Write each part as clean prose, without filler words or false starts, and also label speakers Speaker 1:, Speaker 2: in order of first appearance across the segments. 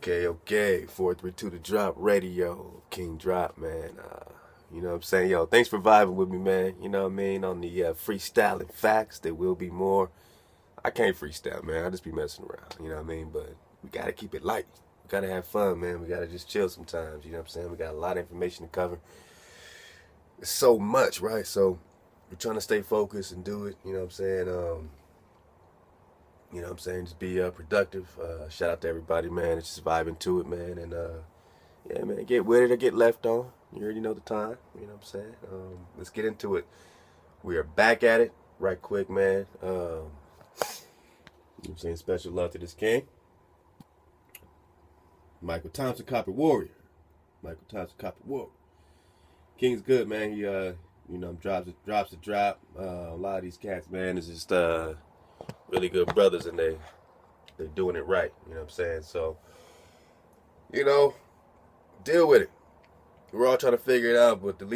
Speaker 1: Okay. 432 The Drop Radio, King Drop, man. You know what I'm saying? Yo, thanks for vibing with me, man. You know what I mean? On the freestyling facts, there will be more. I can't freestyle, man. I just be messing around, you know what I mean? But we got to keep it light. We got to have fun, man. We got to just chill sometimes, you know what I'm saying? We got a lot of information to cover. It's so much, right? So we're trying to stay focused and do it, you know what I'm saying? You know what I'm saying? Just be productive. Shout out to everybody, man. It's just vibing to it, man. And yeah, man, get with it or get left on. You already know the time. You know what I'm saying? Let's get into it. We are back at it right quick, man. You know what I'm saying? Special love to this king. Michael Thompson, Copper Warrior. Michael Thompson, Copper Warrior. King's good, man. He, you know, drops a drop. A lot of these cats, man, is just really good brothers, and they're doing it right. You know what I'm saying? So, you know, deal with it. We're all trying to figure it out, but the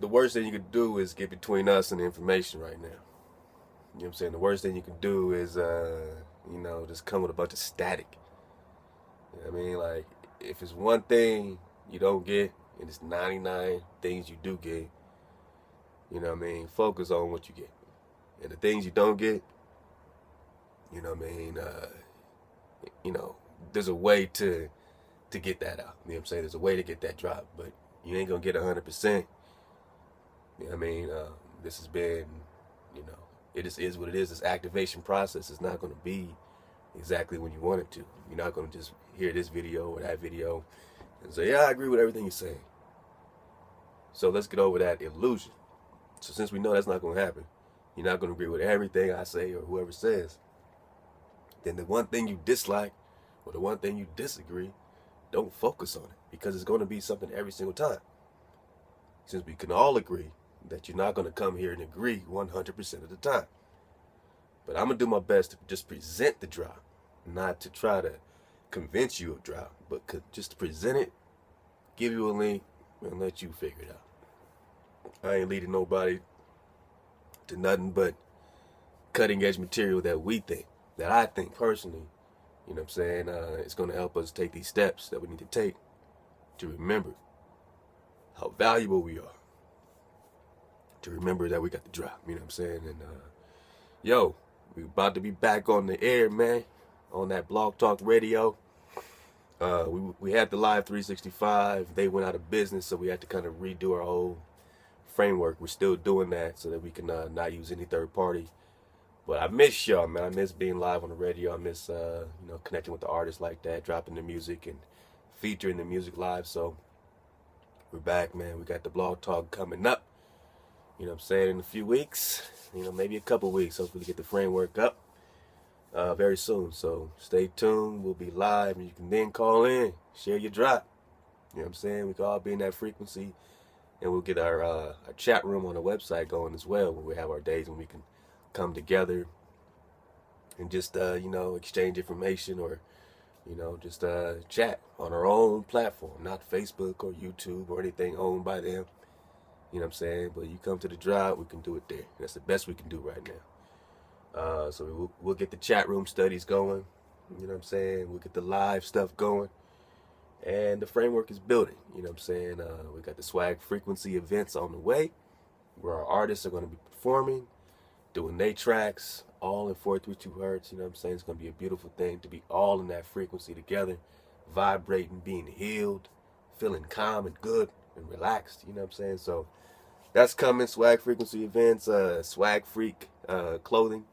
Speaker 1: worst thing you could do is get between us and the information right now. You know what I'm saying? The worst thing you can do is, you know, just come with a bunch of static. You know what I mean? Like, if it's one thing you don't get, and it's 99 things you do get, you know what I mean? Focus on what you get. And the things you don't get, you know what I mean? You know, there's a way to get that out. You know what I'm saying? There's a way to get that drop, but you ain't gonna get 100%. You know what I mean? This has been, you know, it just is what it is. This activation process is not gonna be exactly when you want it to. You're not gonna just hear this video or that video and say, yeah, I agree with everything you're saying. So let's get over that illusion. So since we know that's not gonna happen, you're not gonna agree with everything I say or whoever says. Then the one thing you dislike or the one thing you disagree, don't focus on it, because it's going to be something every single time. Since we can all agree that you're not going to come here and agree 100% of the time. But I'm going to do my best to just present the drop, not to try to convince you of drop, but just to present it, give you a link, and let you figure it out. I ain't leading nobody to nothing but cutting edge material that I think personally, you know what I'm saying, it's going to help us take these steps that we need to take to remember how valuable we are. To remember that we got the drop, you know what I'm saying? And, yo, we about to be back on the air, man, on that Blog Talk Radio. We had the Live 365. They went out of business, so we had to kind of redo our whole framework. We're still doing that so that we can not use any third party. But I miss y'all, man. I miss being live on the radio. I miss, you know, connecting with the artists like that, dropping the music and featuring the music live. So we're back, man. We got the Blog Talk coming up. You know what I'm saying? In a few weeks, you know, maybe a couple weeks. Hopefully get the framework up very soon. So stay tuned. We'll be live, and you can then call in, share your drop. You know what I'm saying? We can all be in that frequency, and we'll get our chat room on the website going as well, where we have our days when we can come together and just you know, exchange information, or you know, just chat on our own platform, not Facebook or YouTube or anything owned by them. You know what I'm saying? But you come to the drop, we can do it there. That's the best we can do right now. So we'll get the chat room studies going. You know what I'm saying? We'll get the live stuff going, and the framework is building. You know what I'm saying? We got the swag frequency events on the way, where our artists are going to be performing, doing their tracks, all in 432 hertz. You know what I'm saying? It's going to be a beautiful thing to be all in that frequency together, vibrating, being healed, feeling calm and good and relaxed. You know what I'm saying? So that's coming. Swag frequency events, swag freak clothing,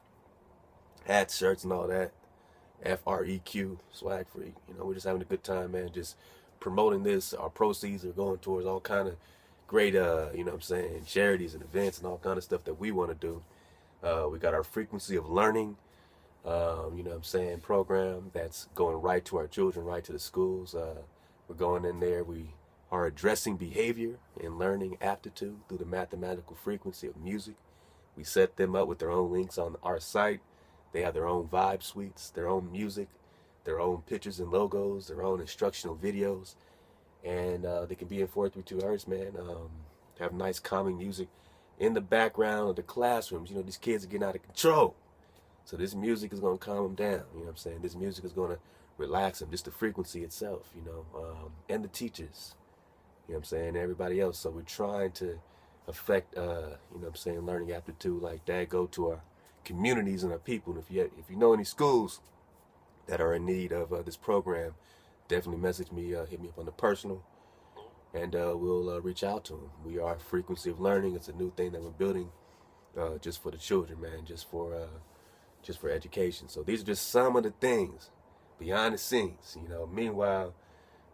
Speaker 1: hats, shirts, and all that. FREQ, swag freak. You know, we're just having a good time, man. Just promoting this. Our proceeds are going towards all kind of great, you know what I'm saying, charities and events and all kind of stuff that we want to do. We got our frequency of learning, you know what I'm saying, program that's going right to our children, right to the schools. We're going in there. We are addressing behavior and learning aptitude through the mathematical frequency of music. We set them up with their own links on our site. They have their own vibe suites, their own music, their own pictures and logos, their own instructional videos. And they can be in 432 hertz, man. Have nice calming music in the background of the classrooms. You know, these kids are getting out of control. So this music is going to calm them down. You know what I'm saying? This music is going to relax them, just the frequency itself, and the teachers, you know what I'm saying, everybody else. So we're trying to affect, learning aptitude like that, go to our communities and our people. And if you know any schools that are in need of this program, definitely message me, hit me up on the personal, and we'll reach out to them. We are Frequency of Learning. It's a new thing that we're building just for the children, man, just for education. So these are just some of the things behind the scenes, Meanwhile,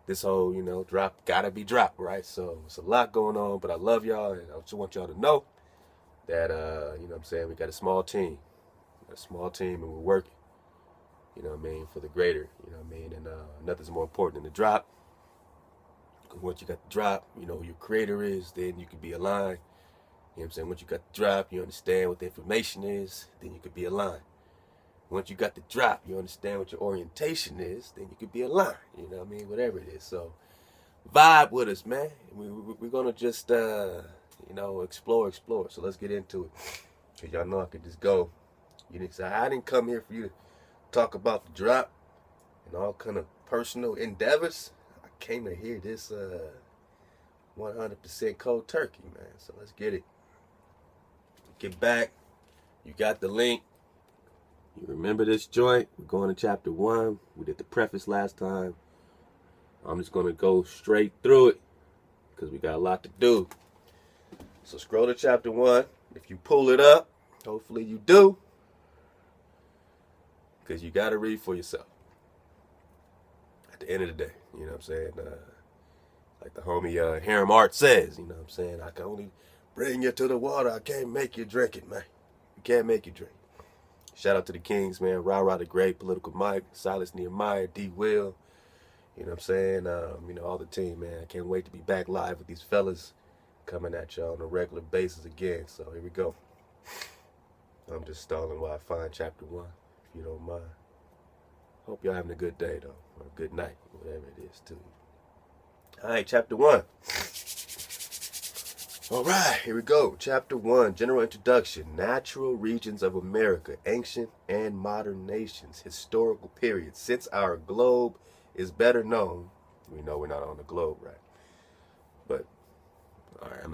Speaker 1: this whole, drop gotta be dropped, right? So it's a lot going on, but I love y'all, and I just want y'all to know that, we got a small team. And we're working, for the greater, and nothing's more important than the drop. Because once you got the drop, who your creator is, then you can be aligned. Once you got the drop, you understand what the information is, then you could be aligned. Once you got the drop, you understand what your orientation is, then you could be aligned. Whatever it is. So vibe with us, man. We're going to just, explore. So let's get into it. Because y'all know I could just go. I didn't come here for you to talk about the drop and all kind of personal endeavors. I came to hear this 100% cold turkey, man. So let's get it. Get back. You got the link. You remember this joint? We're going to chapter 1. We did the preface last time. I'm just going to go straight through it because we got a lot to do. So scroll to chapter 1. If you pull it up, hopefully you do, because you got to read for yourself at the end of the day. You know what I'm saying? Like the homie Harem Art says, I can only bring you to the water. I can't make you drink it, man. You can't make you drink. Shout out to the Kings, man. Rah the Great, Political Mike, Silas Nehemiah, D. Will. You know what I'm saying? All the team, man. I can't wait to be back live with these fellas coming at y'all on a regular basis again. So here we go. I'm just stalling while I find chapter 1, if you don't mind. Hope y'all having a good day, though, or a good night, whatever it is, too. All right, chapter 1. All right, here we go. Chapter 1, General Introduction. Natural regions of America, ancient and modern nations, historical periods. Since our globe is better known, we know we're not on the globe, right? But, all right, I'm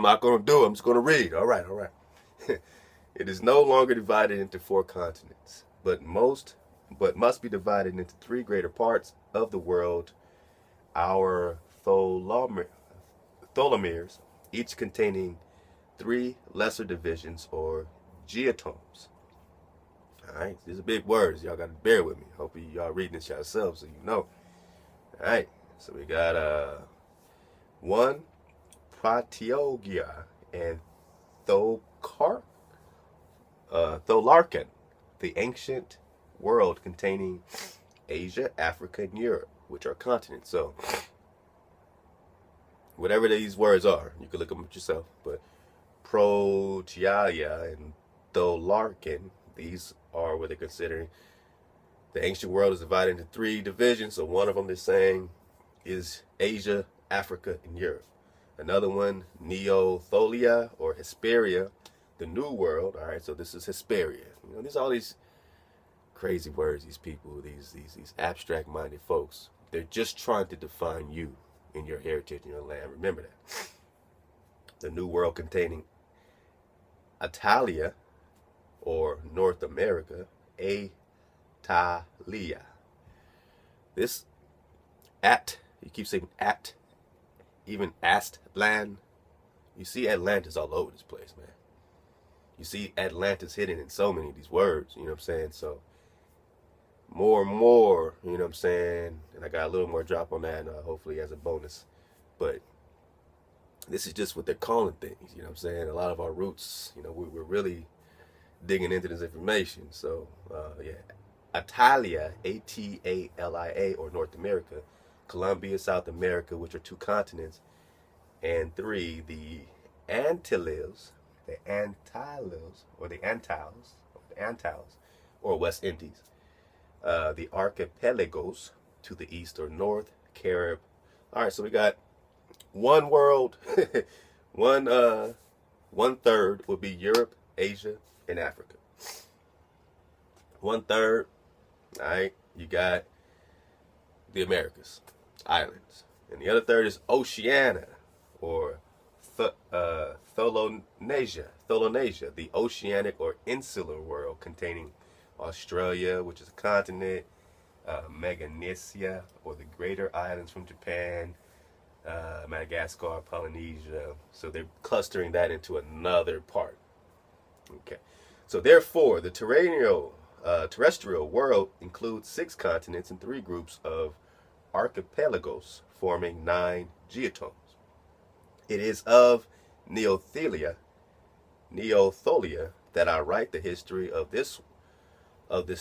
Speaker 1: not gonna do it. I'm just gonna read. All right. It is no longer divided into 4 continents, but must be divided into 3 greater parts of the world. Our tholomeres, each containing 3 lesser divisions or geotomes. All right, these are big words. Y'all got to bear with me. Hope y'all reading this yourselves so you know. All right, so we got 1, Pratiogia and Tholarkan, the ancient world containing Asia, Africa, and Europe, which are continents. So whatever these words are, you can look them up yourself. But Protiaia and Tholarkan, these are what they're considering. The ancient world is divided into 3 divisions. So one of them they're saying is Asia, Africa, and Europe. Another one, Neotholia or Hesperia, the New World. All right, so this is Hesperia. There's all these crazy words. These people, these abstract-minded folks. They're just trying to define you in your heritage, in your land. Remember that. The New World containing Italia, or North America, Italia. This you keep saying at, even Astland. You see Atlantis all over this place, man. You see Atlantis hidden in so many of these words, you know what I'm saying? So more and more, you know what I'm saying? And I got a little more drop on that, hopefully as a bonus. But this is just what they're calling things, you know what I'm saying? A lot of our roots, we're really digging into this information. So, Italia, Atalia, or North America, Colombia, South America, which are 2 continents, and 3, the Antilles, or West Indies, the archipelagos to the east or north, Carib. All right, so we got one world, 1/3 would be Europe, Asia, and Africa. 1/3, all right, you got the Americas, islands. And the other third is Oceania, or Tholonasia, the oceanic or insular world containing Australia, which is a continent, Melanesia, or the greater islands from Japan, Madagascar, Polynesia. So they're clustering that into another part. Okay. So therefore, the terrestrial world includes 6 continents and 3 groups of archipelagos, forming 9 geotones. It is of Neotholia that I write the history of this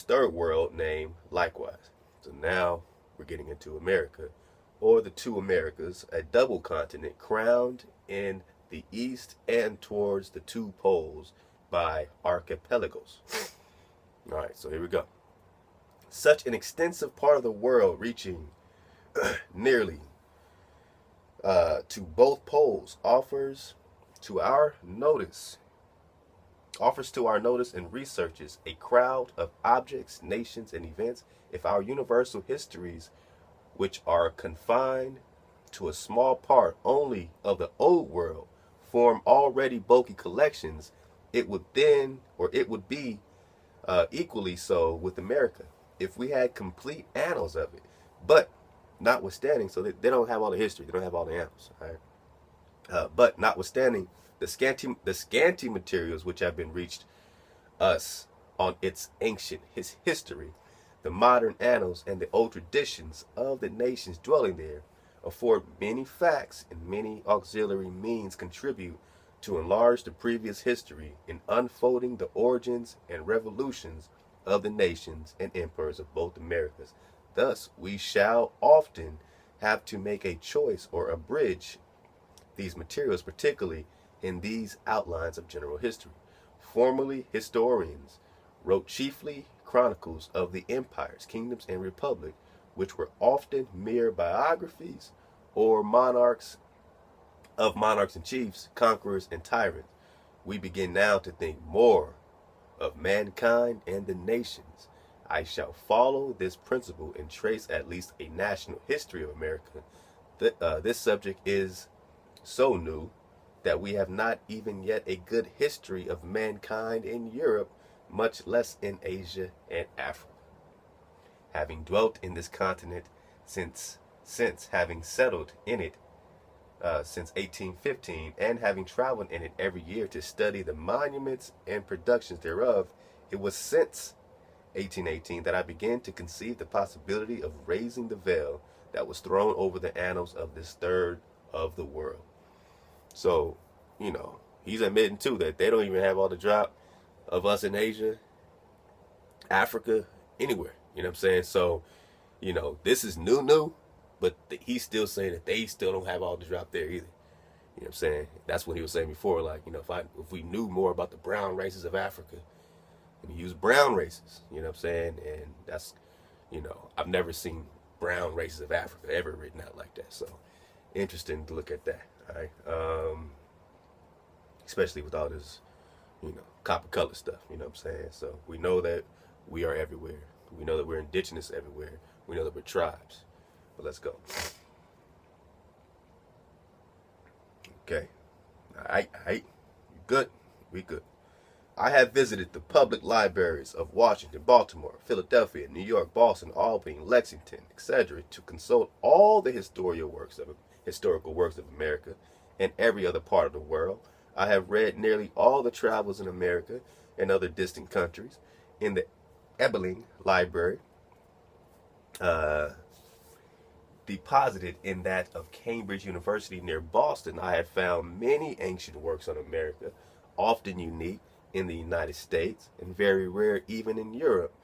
Speaker 1: third world name likewise. So now we're getting into America, or the 2 Americas, a double continent crowned in the east and towards the 2 poles by archipelagos. All right, so here we go. Such an extensive part of the world reaching nearly to both poles offers to our notice and researches a crowd of objects, nations, and events. If our universal histories, which are confined to a small part only of the old world, form already bulky collections, it would be equally so with America if we had complete annals of it. But notwithstanding, so they don't have all the history, they don't have all the annals. All right? But notwithstanding the scanty materials which have been reached us on its ancient history, the modern annals and the old traditions of the nations dwelling there afford many facts, and many auxiliary means contribute to enlarge the previous history in unfolding the origins and revolutions of the nations and empires of both Americas. Thus, we shall often have to make a choice or abridge these materials, particularly in these outlines of general history. Formerly, historians wrote chiefly chronicles of the empires, kingdoms, and republic, which were often mere biographies or monarchs and chiefs, conquerors, and tyrants. We begin now to think more of mankind and the nations. I shall follow this principle and trace at least a national history of America. This subject is so new that we have not even yet a good history of mankind in Europe, much less in Asia and Africa. Having dwelt in this continent since having settled in it since 1815, and having traveled in it every year to study the monuments and productions thereof, it was since 1818 that I began to conceive the possibility of raising the veil that was thrown over the annals of this third of the world. So, he's admitting too that they don't even have all the drop of us in Asia, Africa, anywhere. You know what I'm saying? So, this is new, but he's still saying that they still don't have all the drop there either. You know what I'm saying? That's what he was saying before. Like, if we knew more about the brown races of Africa, and he used brown races, you know what I'm saying? And that's, I've never seen brown races of Africa ever written out like that. So, interesting to look at that. All right. Especially with all this, copper color stuff. You know what I'm saying? So we know that we are everywhere. We know that we're indigenous everywhere. We know that we're tribes. But let's go. Okay. All right. You good? We good. I have visited the public libraries of Washington, Baltimore, Philadelphia, New York, Boston, Albany, Lexington, etc., to consult all the historical works of America and every other part of the world. I have read nearly all the travels in America and other distant countries. In the Ebeling Library, deposited in that of Cambridge University near Boston, I have found many ancient works on America, often unique in the United States and very rare even in Europe.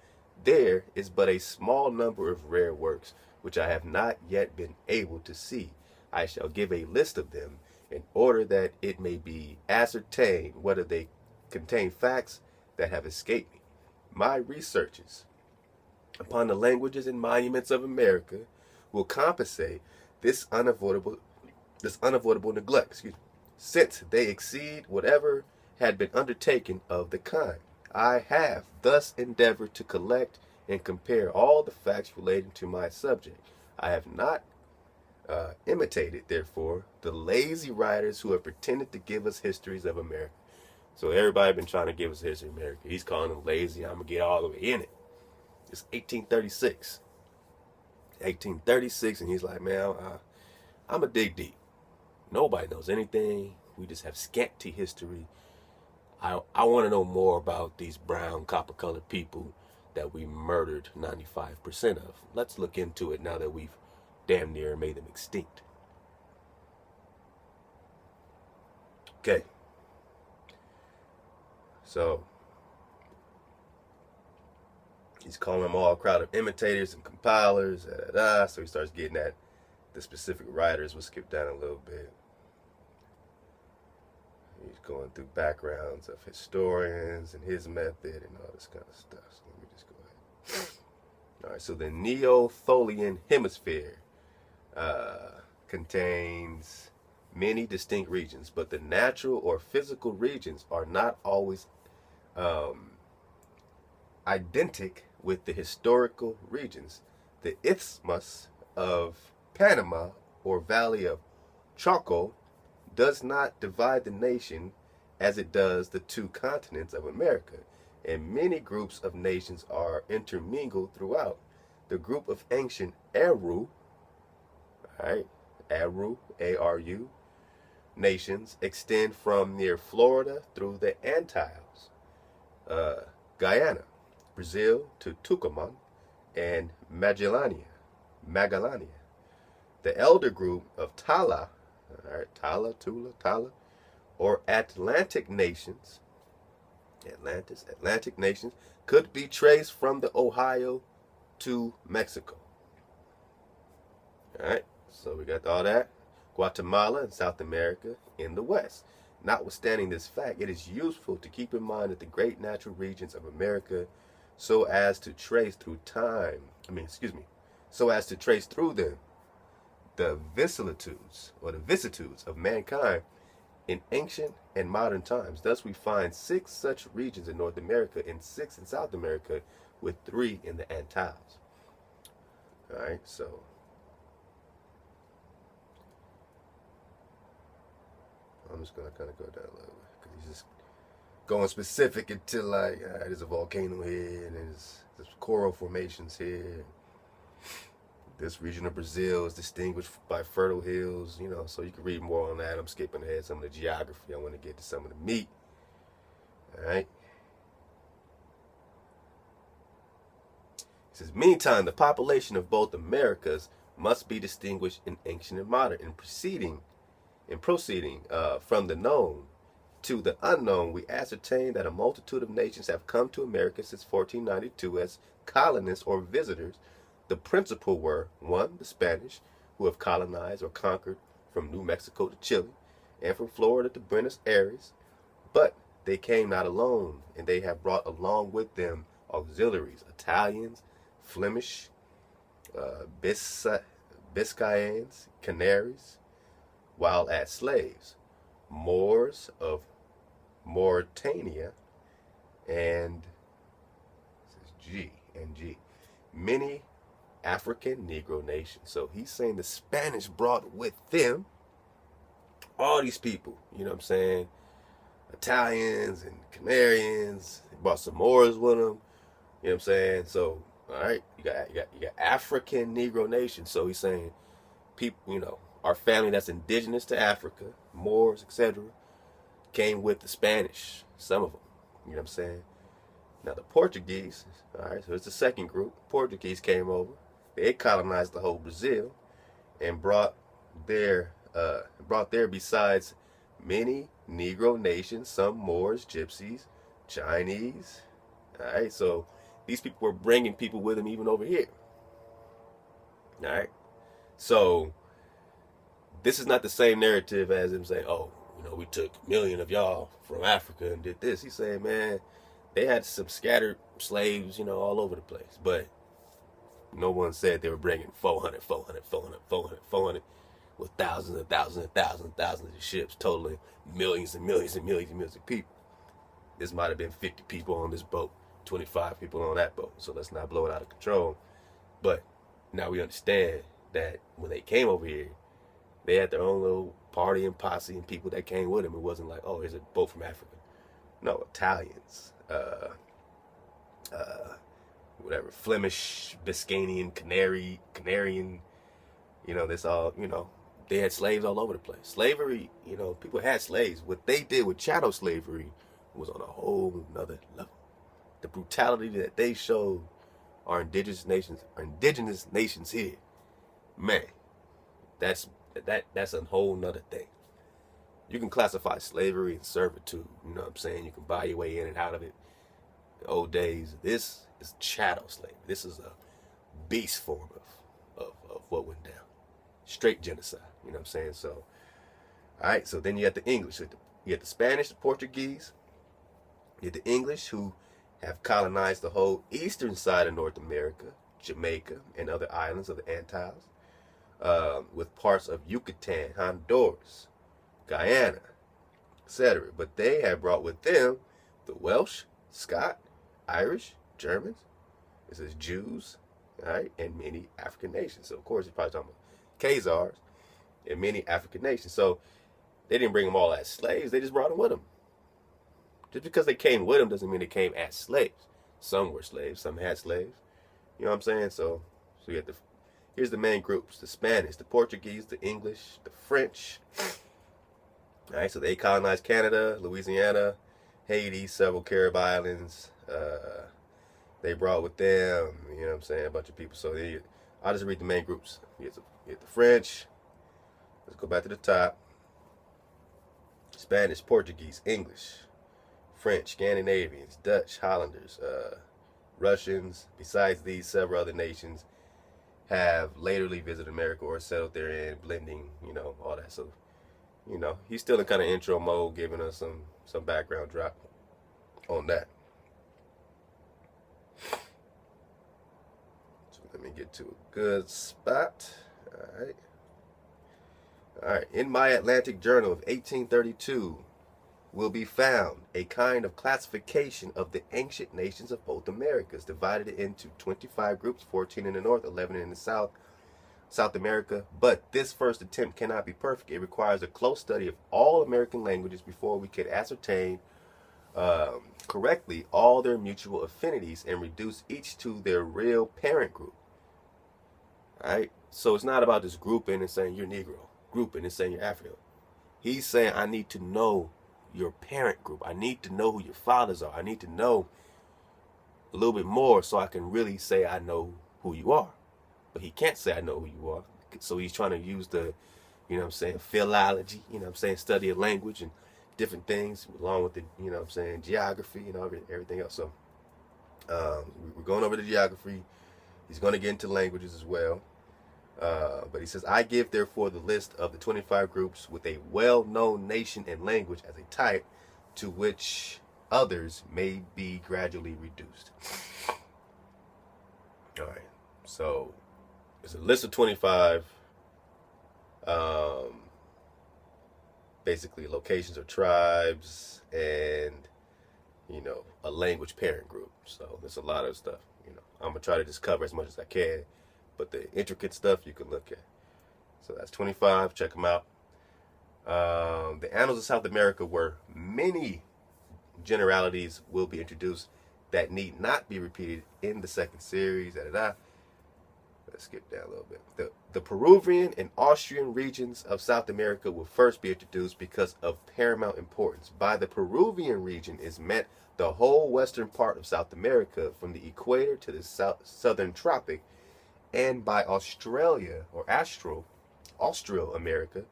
Speaker 1: There is but a small number of rare works which I have not yet been able to see. I shall give a list of them in order that it may be ascertained whether they contain facts that have escaped me. My researches upon the languages and monuments of America will compensate this unavoidable neglect, since they exceed whatever had been undertaken of the kind. I have thus endeavored to collect and compare all the facts relating to my subject. I have not imitated, therefore, the lazy writers who have pretended to give us histories of America. So everybody been trying to give us history of America. He's calling them lazy. I'm going to get all the way in it. It's 1836. 1836, and he's like, man, I'm a dig deep. Nobody knows anything. We just have scanty history. I want to know more about these brown, copper-colored people that we murdered 95% of. Let's look into it now that we've damn near made them extinct. Okay. So he's calling them all a crowd of imitators and compilers. So he starts getting at the specific writers. We'll skip down a little bit. He's going through backgrounds of historians and his method and all this kind of stuff. So let me just go ahead. All right, so the Neotholian hemisphere contains many distinct regions, but the natural or physical regions are not always identical with the historical regions. The Isthmus of Panama or Valley of Chaco does not divide the nation as it does the two continents of America, and many groups of nations are intermingled throughout. The group of ancient Aru, A-R-U, nations extend from near Florida through the Antilles, Guyana, Brazil to Tucumán, and Magellania. The elder group of Tala, Tula, or Atlantic nations, Atlantic nations could be traced from the Ohio to Mexico. All right, so we got all that. Guatemala and South America in the west. Notwithstanding this fact, it is useful to keep in mind that the great natural regions of America, so as to trace through them the vicissitudes of mankind in ancient and modern times. Thus we find 6 such regions in North America and 6 in South America, with 3 in the Antilles. All right, so I'm just gonna kind of go down a little bit because he's just going specific until like, there's a volcano here and there's coral formations here. This region of Brazil is distinguished by fertile hills, so you can read more on that. I'm skipping ahead some of the geography. I want to get to some of the meat. All right. It says, meantime, the population of both Americas must be distinguished in ancient and modern. In proceeding from the known to the unknown, we ascertain that a multitude of nations have come to America since 1492 as colonists or visitors. The principal were, 1, the Spanish, who have colonized or conquered from New Mexico to Chile, and from Florida to Buenos Aires. But they came not alone, and they have brought along with them auxiliaries, Italians, Flemish, Biscayans, Canaries, while as slaves, Moors of Mauritania, and G, many African Negro nations. So he's saying the Spanish brought with them all these people, Italians and Canarians. They brought some Moors with them, So, all right, you got African Negro nations. So he's saying people, our family that's indigenous to Africa, Moors, etc., came with the Spanish, some of them, Now the Portuguese, all right, so it's the second group. Portuguese came over. They colonized the whole Brazil and brought there besides many Negro nations, some Moors, Gypsies, Chinese. All right, so these people were bringing people with them even over here. All right, so this is not the same narrative as him saying, oh, we took a million of y'all from Africa and did this. He's saying, man, they had some scattered slaves, all over the place, but no one said they were bringing 400, with thousands and thousands and thousands and thousands of ships, totaling millions and millions and millions and millions of people. This might have been 50 people on this boat, 25 people on that boat, so let's not blow it out of control. But now we understand that when they came over here, they had their own little party and posse and people that came with them. It wasn't like, oh, here's a boat from Africa. No, Italians, whatever, Flemish, Biscaynian, Canarian, this all, they had slaves all over the place. Slavery, people had slaves. What they did with chattel slavery was on a whole nother level. The brutality that they showed our indigenous nations here, man, that's a whole nother thing. You can classify slavery and servitude. You know what I'm saying? You can buy your way in and out of it. The old days, this is chattel slavery. This is a beast form of what went down. Straight genocide. You know what I'm saying? So, all right. So then you have the English. You have the Spanish, the Portuguese. You have the English, who have colonized the whole eastern side of North America, Jamaica, and other islands of the Antilles, with parts of Yucatan, Honduras, Guyana, etc. But they have brought with them the Welsh, Scot, Irish, Germans, it says Jews, all right, and many African nations. So, of course, you're probably talking about Khazars and many African nations. So, they didn't bring them all as slaves. They just brought them with them. Just because they came with them doesn't mean they came as slaves. Some were slaves. Some had slaves. You know what I'm saying? So you have here's the main groups: the Spanish, the Portuguese, the English, the French. All right, so they colonized Canada, Louisiana, Haiti, several Caribbean islands. They brought with them, you know what I'm saying, a bunch of people. So I'll just read the main groups. You have the French. Let's go back to the top. Spanish, Portuguese, English, French, Scandinavians, Dutch, Hollanders, Russians. Besides these, several other nations have laterly visited America or settled therein, blending, all that. So, he's still in kind of intro mode, giving us some background drop on that. So let me get to a good spot. All right. All right. In my Atlantic Journal of 1832 will be found a kind of classification of the ancient nations of both Americas, divided into 25 groups, 14 in the north, 11 in the south, South America. But this first attempt cannot be perfect. It requires a close study of all American languages before we could ascertain correctly all their mutual affinities and reduce each to their real parent group. All right? So it's not about just grouping and saying you're Negro, grouping and saying you're African. He's saying I need to know your parent group. I need to know who your fathers are. I need to know a little bit more so I can really say I know who you are. But he can't say I know who you are. So he's trying to use the, philology, study of language and different things along with the, geography and everything else. So we're going over the geography. He's going to get into languages as well. But he says, I give, therefore, the list of the 25 groups with a well-known nation and language as a type to which others may be gradually reduced. All right. So it's a list of 25, basically locations or tribes and, a language parent group. So there's a lot of stuff, I'm going to try to just cover as much as I can. But the intricate stuff you can look at. So that's 25. Check them out. The Annals of South America, where many generalities will be introduced that need not be repeated in the second series. Let's skip down a little bit. The Peruvian and Austrian regions of South America will first be introduced because of paramount importance. By the Peruvian region is meant the whole western part of South America, from the equator to the southern tropic, and by Australia, or Austral America,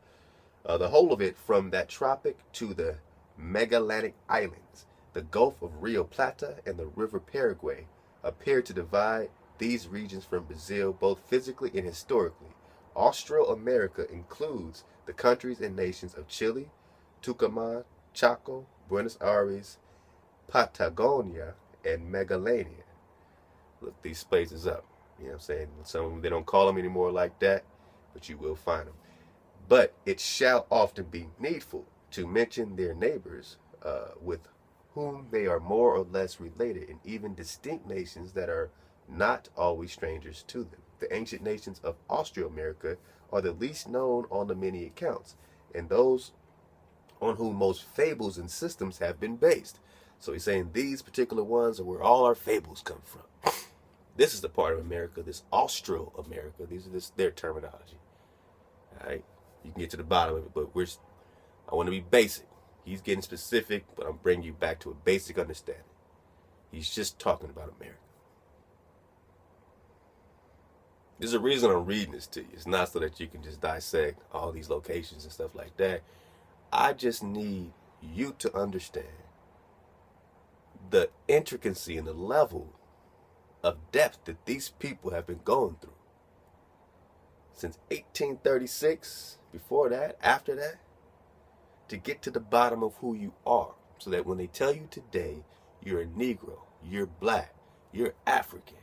Speaker 1: the whole of it from that tropic to the Magellanic Islands. The Gulf of Rio Plata and the River Paraguay appear to divide these regions from Brazil, both physically and historically. Austral America includes the countries and nations of Chile, Tucumán, Chaco, Buenos Aires, Patagonia, and Magellania. Look these places up. You know what I'm saying? Some of them, they don't call them anymore like that, but you will find them. But it shall often be needful to mention their neighbors with whom they are more or less related, and even distinct nations that are not always strangers to them. The ancient nations of Austro-America are the least known on the many accounts, and those on whom most fables and systems have been based. So he's saying these particular ones are where all our fables come from. This is the part of America, this Austro-America. These are their terminology. All right, you can get to the bottom of it, but I want to be basic. He's getting specific, but I'm bringing you back to a basic understanding. He's just talking about America. There's a reason I'm reading this to you. It's not so that you can just dissect all these locations and stuff like that. I just need you to understand the intricacy and the level of depth that these people have been going through. Since 1836, before that, after that, to get to the bottom of who you are. So that when they tell you today, you're a Negro, you're black, you're African.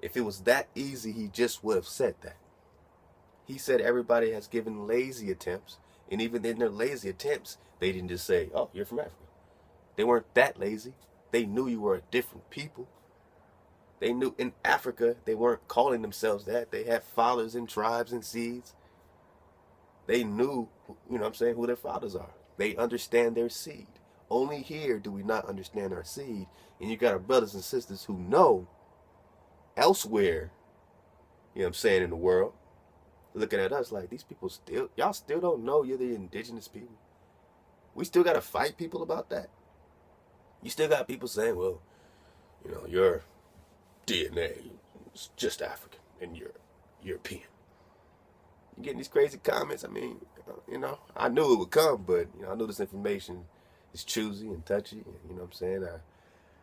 Speaker 1: If it was that easy, he just would have said that. He said everybody has given lazy attempts, and even in their lazy attempts, they didn't just say, oh, you're from Africa. They weren't that lazy. They knew you were a different people. They knew in Africa, they weren't calling themselves that. They had fathers and tribes and seeds. They knew, you know what I'm saying, who their fathers are. They understand their seed. Only here do we not understand our seed. And you got our brothers and sisters who know elsewhere, you know what I'm saying, in the world, looking at us like, these people y'all still don't know you're the indigenous people. We still got to fight people about that. You still got people saying, well, you know, your DNA is just African and you're European. You getting these crazy comments. I mean, you know, I knew it would come, but, you know, I knew this information is choosy and touchy. And, you know what I'm saying?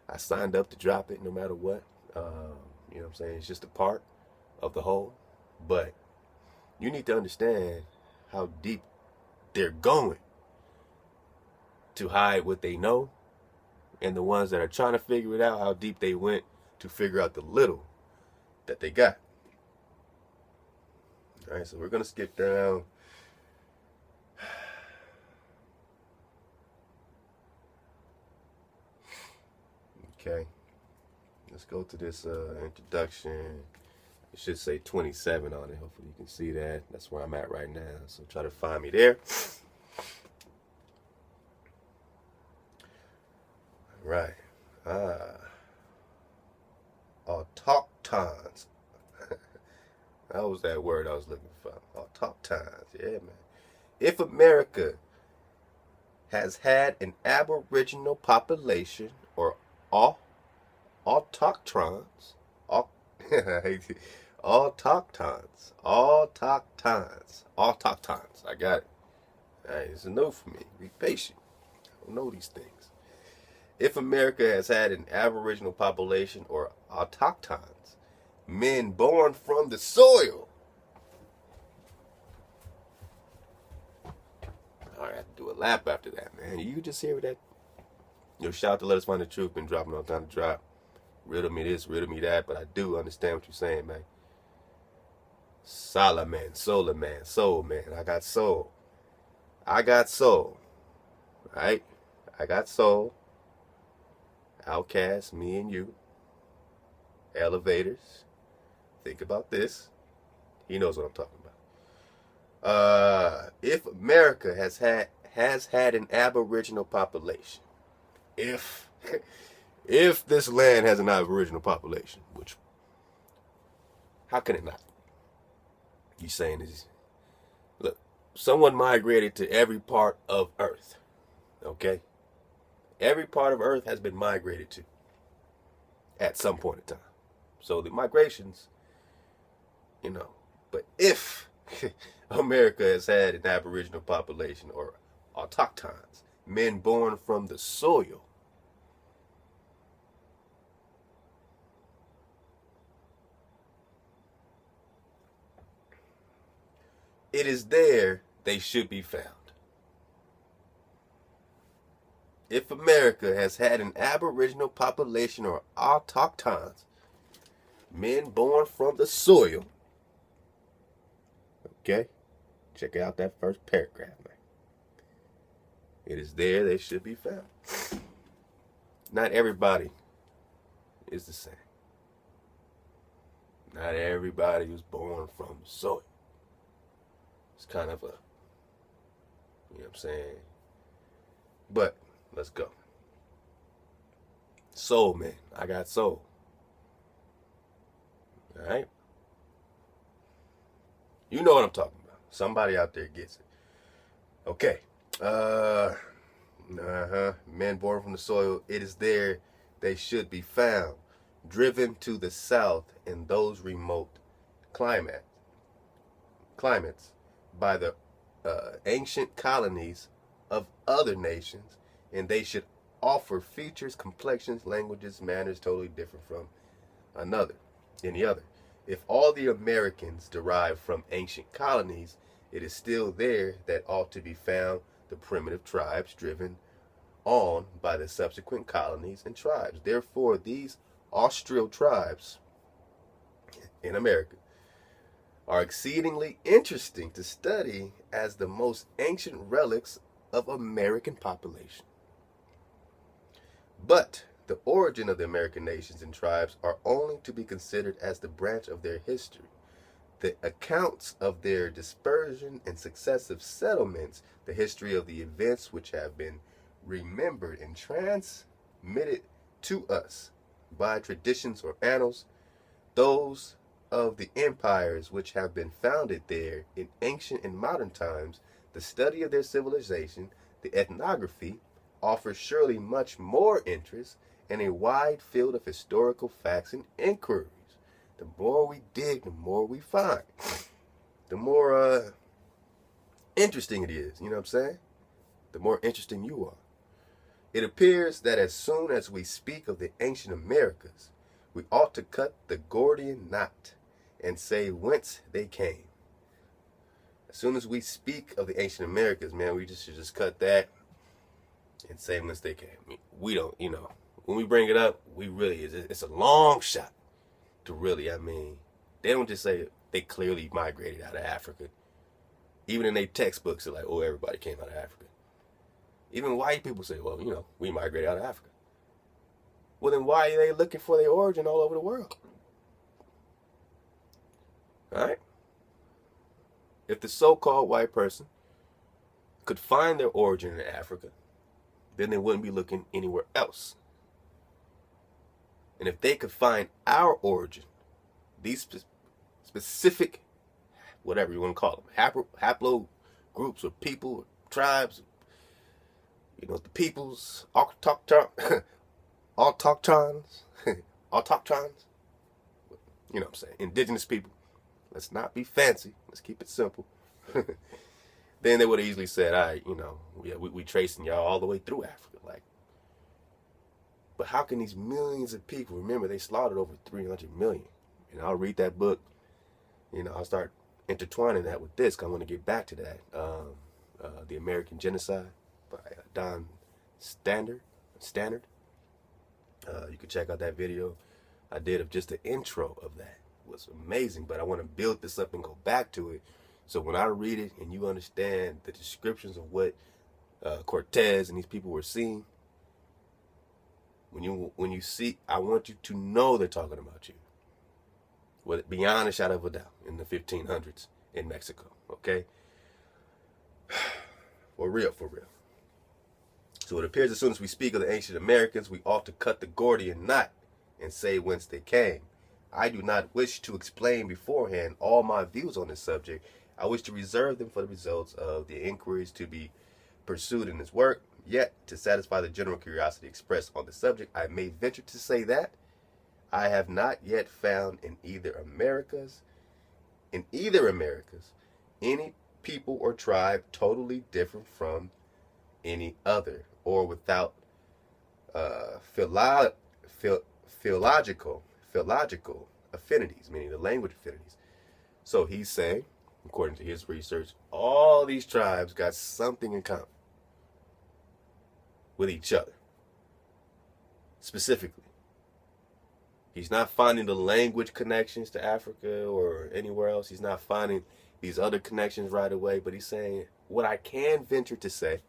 Speaker 1: I signed up to drop it no matter what. You know what I'm saying? It's just a part of the whole. But you need to understand how deep they're going to hide what they know. And the ones that are trying to figure it out, how deep they went to figure out the little that they got. All right, so we're going to skip down. Okay. Let's go to this introduction. It should say 27 on it. Hopefully you can see that. That's where I'm at right now. So try to find me there. Right. Autochtons. That was that word I was looking for. Autochtons. Yeah, man. If America has had an aboriginal population or autochtons, autochtons. I got it. All right, it's a no for me. Be patient. I don't know these things. If America has had an aboriginal population or autochtons, men born from the soil. All right, I have to do a lap after that, man. You just hear that? Yo, shout out to Let Us Find the Truth. Been dropping all time to drop. Riddle me this, riddle me that, but I do understand what you're saying, man. Solomon, soul man. I got soul. Right? I got soul. Outcast, me and you. Elevators. Think about this. He knows what I'm talking about. If America has had an aboriginal population, if this land has an aboriginal population, which how can it not? You saying is, look, someone migrated to every part of Earth. Okay? Every part of Earth has been migrated to at some point in time. So the migrations, you know, but if America has had an aboriginal population or autochtons, men born from the soil, it is there they should be found. If America has had an aboriginal population or autochtons, men born from the soil, okay, check out that first paragraph, man. It is there they should be found. Not everybody is the same. Not everybody was born from the soil. It's kind of a, you know what I'm saying? But let's go. Soul, man. I got soul. All right? You know what I'm talking about. Somebody out there gets it. Okay. Men born from the soil, it is there they should be found, driven to the south in those remote climates by the ancient colonies of other nations, and they should offer features, complexions, languages, manners totally different from any other. If all the Americans derive from ancient colonies, it is still there that ought to be found the primitive tribes driven on by the subsequent colonies and tribes. Therefore, these austral tribes in America are exceedingly interesting to study as the most ancient relics of American population. But the origin of the American nations and tribes are only to be considered as the branch of their history. The accounts of their dispersion and successive settlements, the history of the events which have been remembered and transmitted to us by traditions or annals, those of the empires which have been founded there in ancient and modern times, the study of their civilization, the ethnography, offers surely much more interest and a wide field of historical facts and inquiries. The more we dig, the more we find. The more interesting it is, you know what I'm saying? The more interesting you are. It appears that as soon as we speak of the ancient Americas, we ought to cut the Gordian knot and say whence they came. As soon as we speak of the ancient Americas, man, we should just cut that and say whence they came. I mean, we don't, when we bring it up, it's a long shot to really, they don't just say they clearly migrated out of Africa. Even in their textbooks, they're like, oh, everybody came out of Africa. Even white people say, well, we migrated out of Africa. Well, then why are they looking for their origin all over the world? All right? If the so-called white person could find their origin in Africa, then they wouldn't be looking anywhere else. And if they could find our origin, these specific, whatever you want to call them, haplo groups or people, or tribes, the peoples, autochtons, you know what I'm saying, indigenous people. Let's not be fancy. Let's keep it simple. Then they would have easily said, all right, we tracing y'all all the way through Africa. But how can these millions of people, remember, they slaughtered over 300 million. And I'll read that book. I'll start intertwining that with this, because I want to get back to that. The American Genocide by Don Standard. You can check out that video I did of just the intro of that. It was amazing, but I want to build this up and go back to it. So when I read it and you understand the descriptions of what Cortez and these people were seeing, when you see, I want you to know they're talking about you. Beyond a shadow of a doubt, in the 1500s in Mexico, okay? For real. So it appears as soon as we speak of the ancient Americans, we ought to cut the Gordian knot and say whence they came. I do not wish to explain beforehand all my views on this subject. I wish to reserve them for the results of the inquiries to be pursued in this work. Yet, to satisfy the general curiosity expressed on the subject, I may venture to say that I have not yet found in either Americas, any people or tribe totally different from any other, or without philological affinities, meaning the language affinities. So he's saying, according to his research, all these tribes got something in common with each other. Specifically, he's not finding the language connections to Africa or anywhere else. He's not finding these other connections right away, but he's saying what I can venture to say,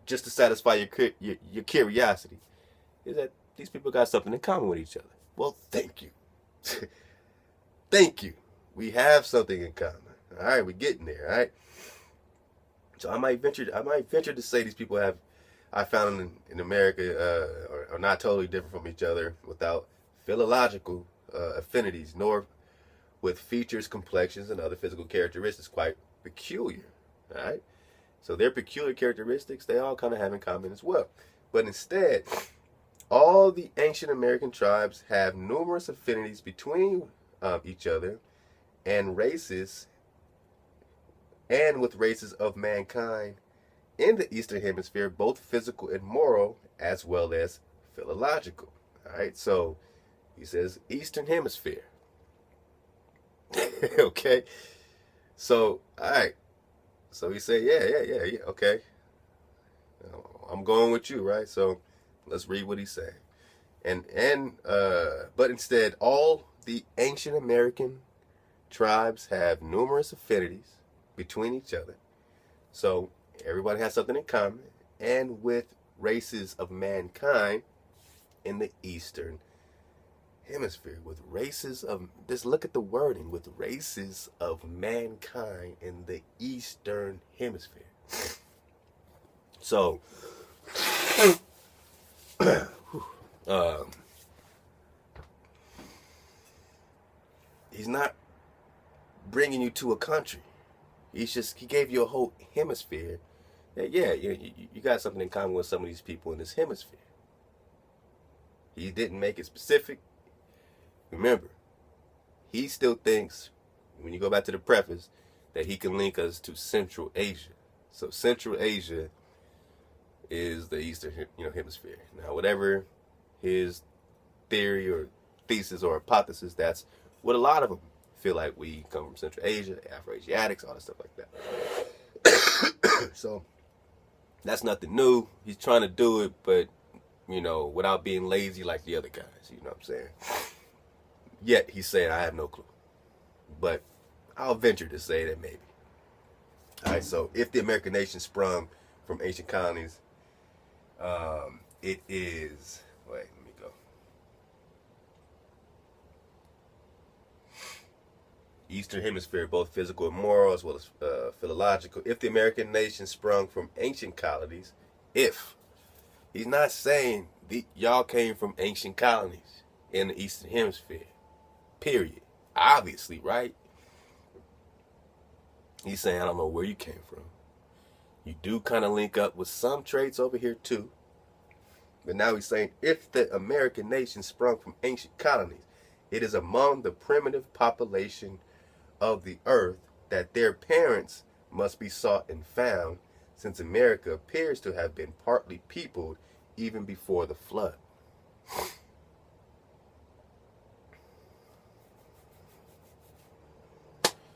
Speaker 1: just to satisfy your curiosity, is that these people got something in common with each other. Well, thank you. Thank you. We have something in common. All right, we're getting there. All right. So I might venture to say these people have, I found in America, are not totally different from each other without philological affinities, nor with features, complexions, and other physical characteristics quite peculiar. All right. So their peculiar characteristics, they all kind of have in common as well. But instead, all the ancient American tribes have numerous affinities between each other and races, and with races of mankind in the Eastern Hemisphere, both physical and moral, as well as philological. All right, so he says Eastern Hemisphere. Okay, so all right, so he said, yeah, okay, I'm going with you, right? So let's read what he's saying. But instead, all the ancient American tribes have numerous affinities between each other. So everybody has something in common, and with races of mankind in the Eastern Hemisphere. With races of, just look at the wording, with races of mankind in the Eastern Hemisphere. So, he's not bringing you to a country. He gave you a whole hemisphere. That, yeah, you got something in common with some of these people in this hemisphere. He didn't make it specific. Remember, he still thinks, when you go back to the preface, that he can link us to Central Asia. So Central Asia is the Eastern, hemisphere. Now, whatever his theory or thesis or hypothesis, that's what a lot of them feel like. We come from Central Asia, Afro-Asiatics, all that stuff like that. So that's nothing new. He's trying to do it, but without being lazy like the other guys. You know what I'm saying? Yet he's saying, I have no clue. But I'll venture to say that maybe. All right, so if the American nation sprung from ancient colonies, it is, wait, let me go. Eastern Hemisphere, both physical and moral, as well as philological. If the American nation sprung from ancient colonies, he's not saying y'all came from ancient colonies in the Eastern Hemisphere, period. Obviously, right? He's saying, I don't know where you came from. You do kind of link up with some traits over here too. But now he's saying, if the American nation sprung from ancient colonies, it is among the primitive population of the earth that their parents must be sought and found, since America appears to have been partly peopled even before the flood.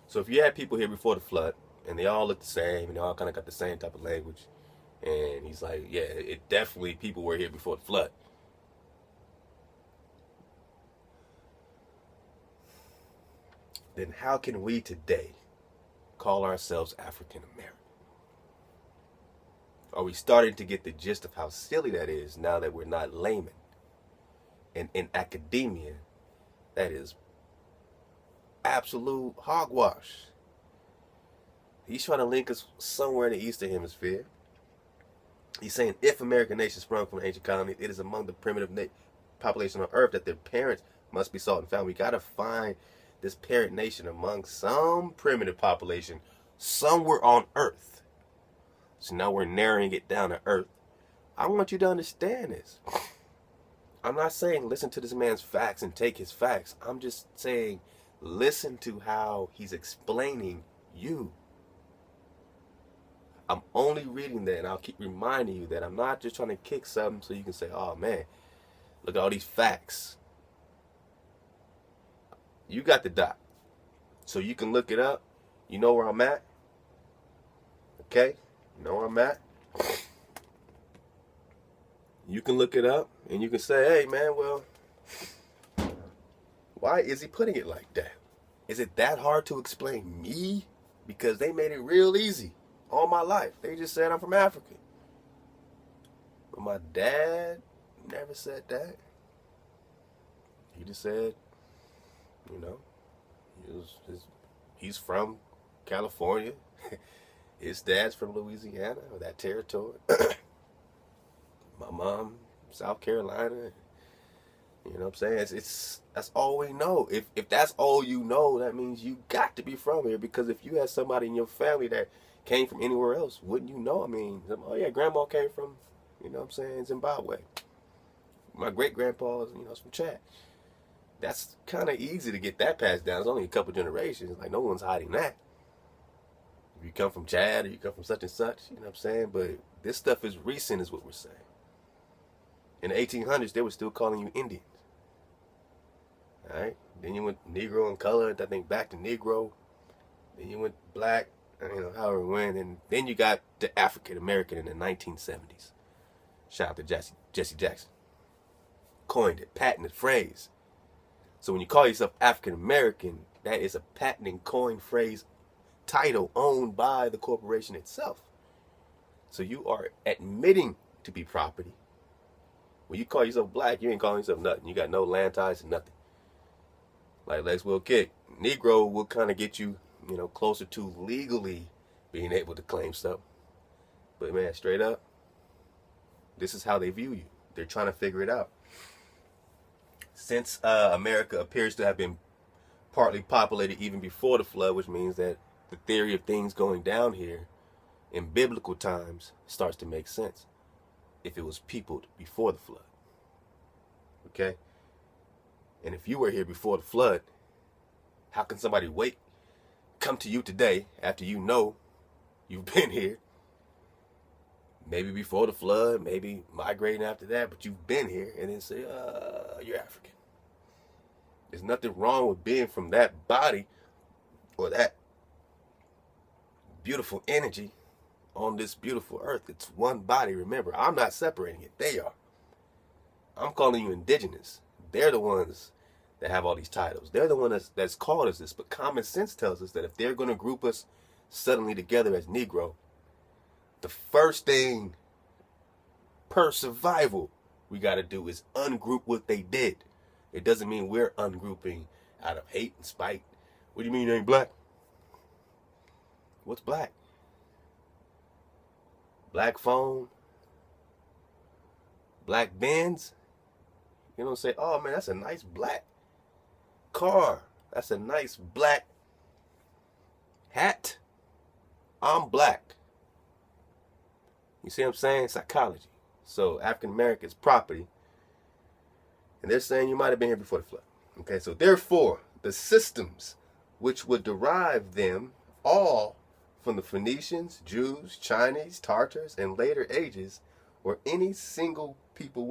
Speaker 1: So if you had people here before the flood, and they all look the same, and they all kind of got the same type of language, and he's like, yeah, it definitely, people were here before the flood. Then how can we today call ourselves African American? Are we starting to get the gist of how silly that is now that we're not laymen? And in academia, that is absolute hogwash. He's trying to link us somewhere in the Eastern Hemisphere. He's saying, if American nation sprung from ancient colonies, it is among the primitive population on earth that their parents must be sought and found. We got to find this parent nation among some primitive population somewhere on earth. So now we're narrowing it down to earth. I want you to understand this. I'm not saying listen to this man's facts and take his facts. I'm just saying listen to how he's explaining you. I'm only reading that, and I'll keep reminding you that I'm not just trying to kick something so you can say, oh man, look at all these facts. You got the dot. So you can look it up. You know where I'm at. Okay? You know where I'm at. You can look it up, and you can say, hey man, well, why is he putting it like that? Is it that hard to explain me? Because they made it real easy all my life. They just said I'm from Africa. But my dad never said that. He just said, He's from California. His dad's from Louisiana, or that territory. My mom, South Carolina. You know what I'm saying? That's all we know. If that's all you know, that means you got to be from here. Because if you had somebody in your family that came from anywhere else, wouldn't you know? I mean, oh yeah, grandma came from, you know what I'm saying, Zimbabwe. My great grandpa is, is from Chad. That's kind of easy to get that passed down. It's only a couple generations. Like, no one's hiding that. If you come from Chad or you come from such and such, you know what I'm saying? But this stuff is recent, is what we're saying. In the 1800s, they were still calling you Indians. All right? Then you went Negro and colored, I think back to Negro. Then you went black, however it went. And then you got the African American in the 1970s. Shout out to Jesse Jackson. Coined it, patented phrase. So when you call yourself African American, that is a patented coined phrase title owned by the corporation itself. So you are admitting to be property. When you call yourself black, you ain't calling yourself nothing. You got no land ties and nothing. Like Lex will kick. Negro will kind of get you, closer to legally being able to claim stuff. But man, straight up, this is how they view you. They're trying to figure it out. Since America appears to have been partly populated even before the flood, which means that the theory of things going down here in biblical times starts to make sense if it was peopled before the flood. Okay? And if you were here before the flood, how can somebody come to you today after you know you've been here? Maybe before the flood, maybe migrating after that, but you've been here, and then say, you're African. There's nothing wrong with being from that body or that beautiful energy on this beautiful earth. It's one body. Remember, I'm not separating it. They are. I'm calling you indigenous. They're the ones that have all these titles. They're the one that's called us this. But common sense tells us that if they're going to group us suddenly together as Negro, the first thing per survival we got to do is ungroup what they did. It doesn't mean we're ungrouping out of hate and spite. What do you mean you ain't black? What's black? Black phone? Black Benz? You don't say, oh man, that's a nice black car. That's a nice black hat. I'm black. You see what I'm saying? Psychology. So African Americans property. And they're saying you might have been here before the flood. Okay, so therefore, the systems which would derive them all from the Phoenicians, Jews, Chinese, Tartars, and later ages, or any single people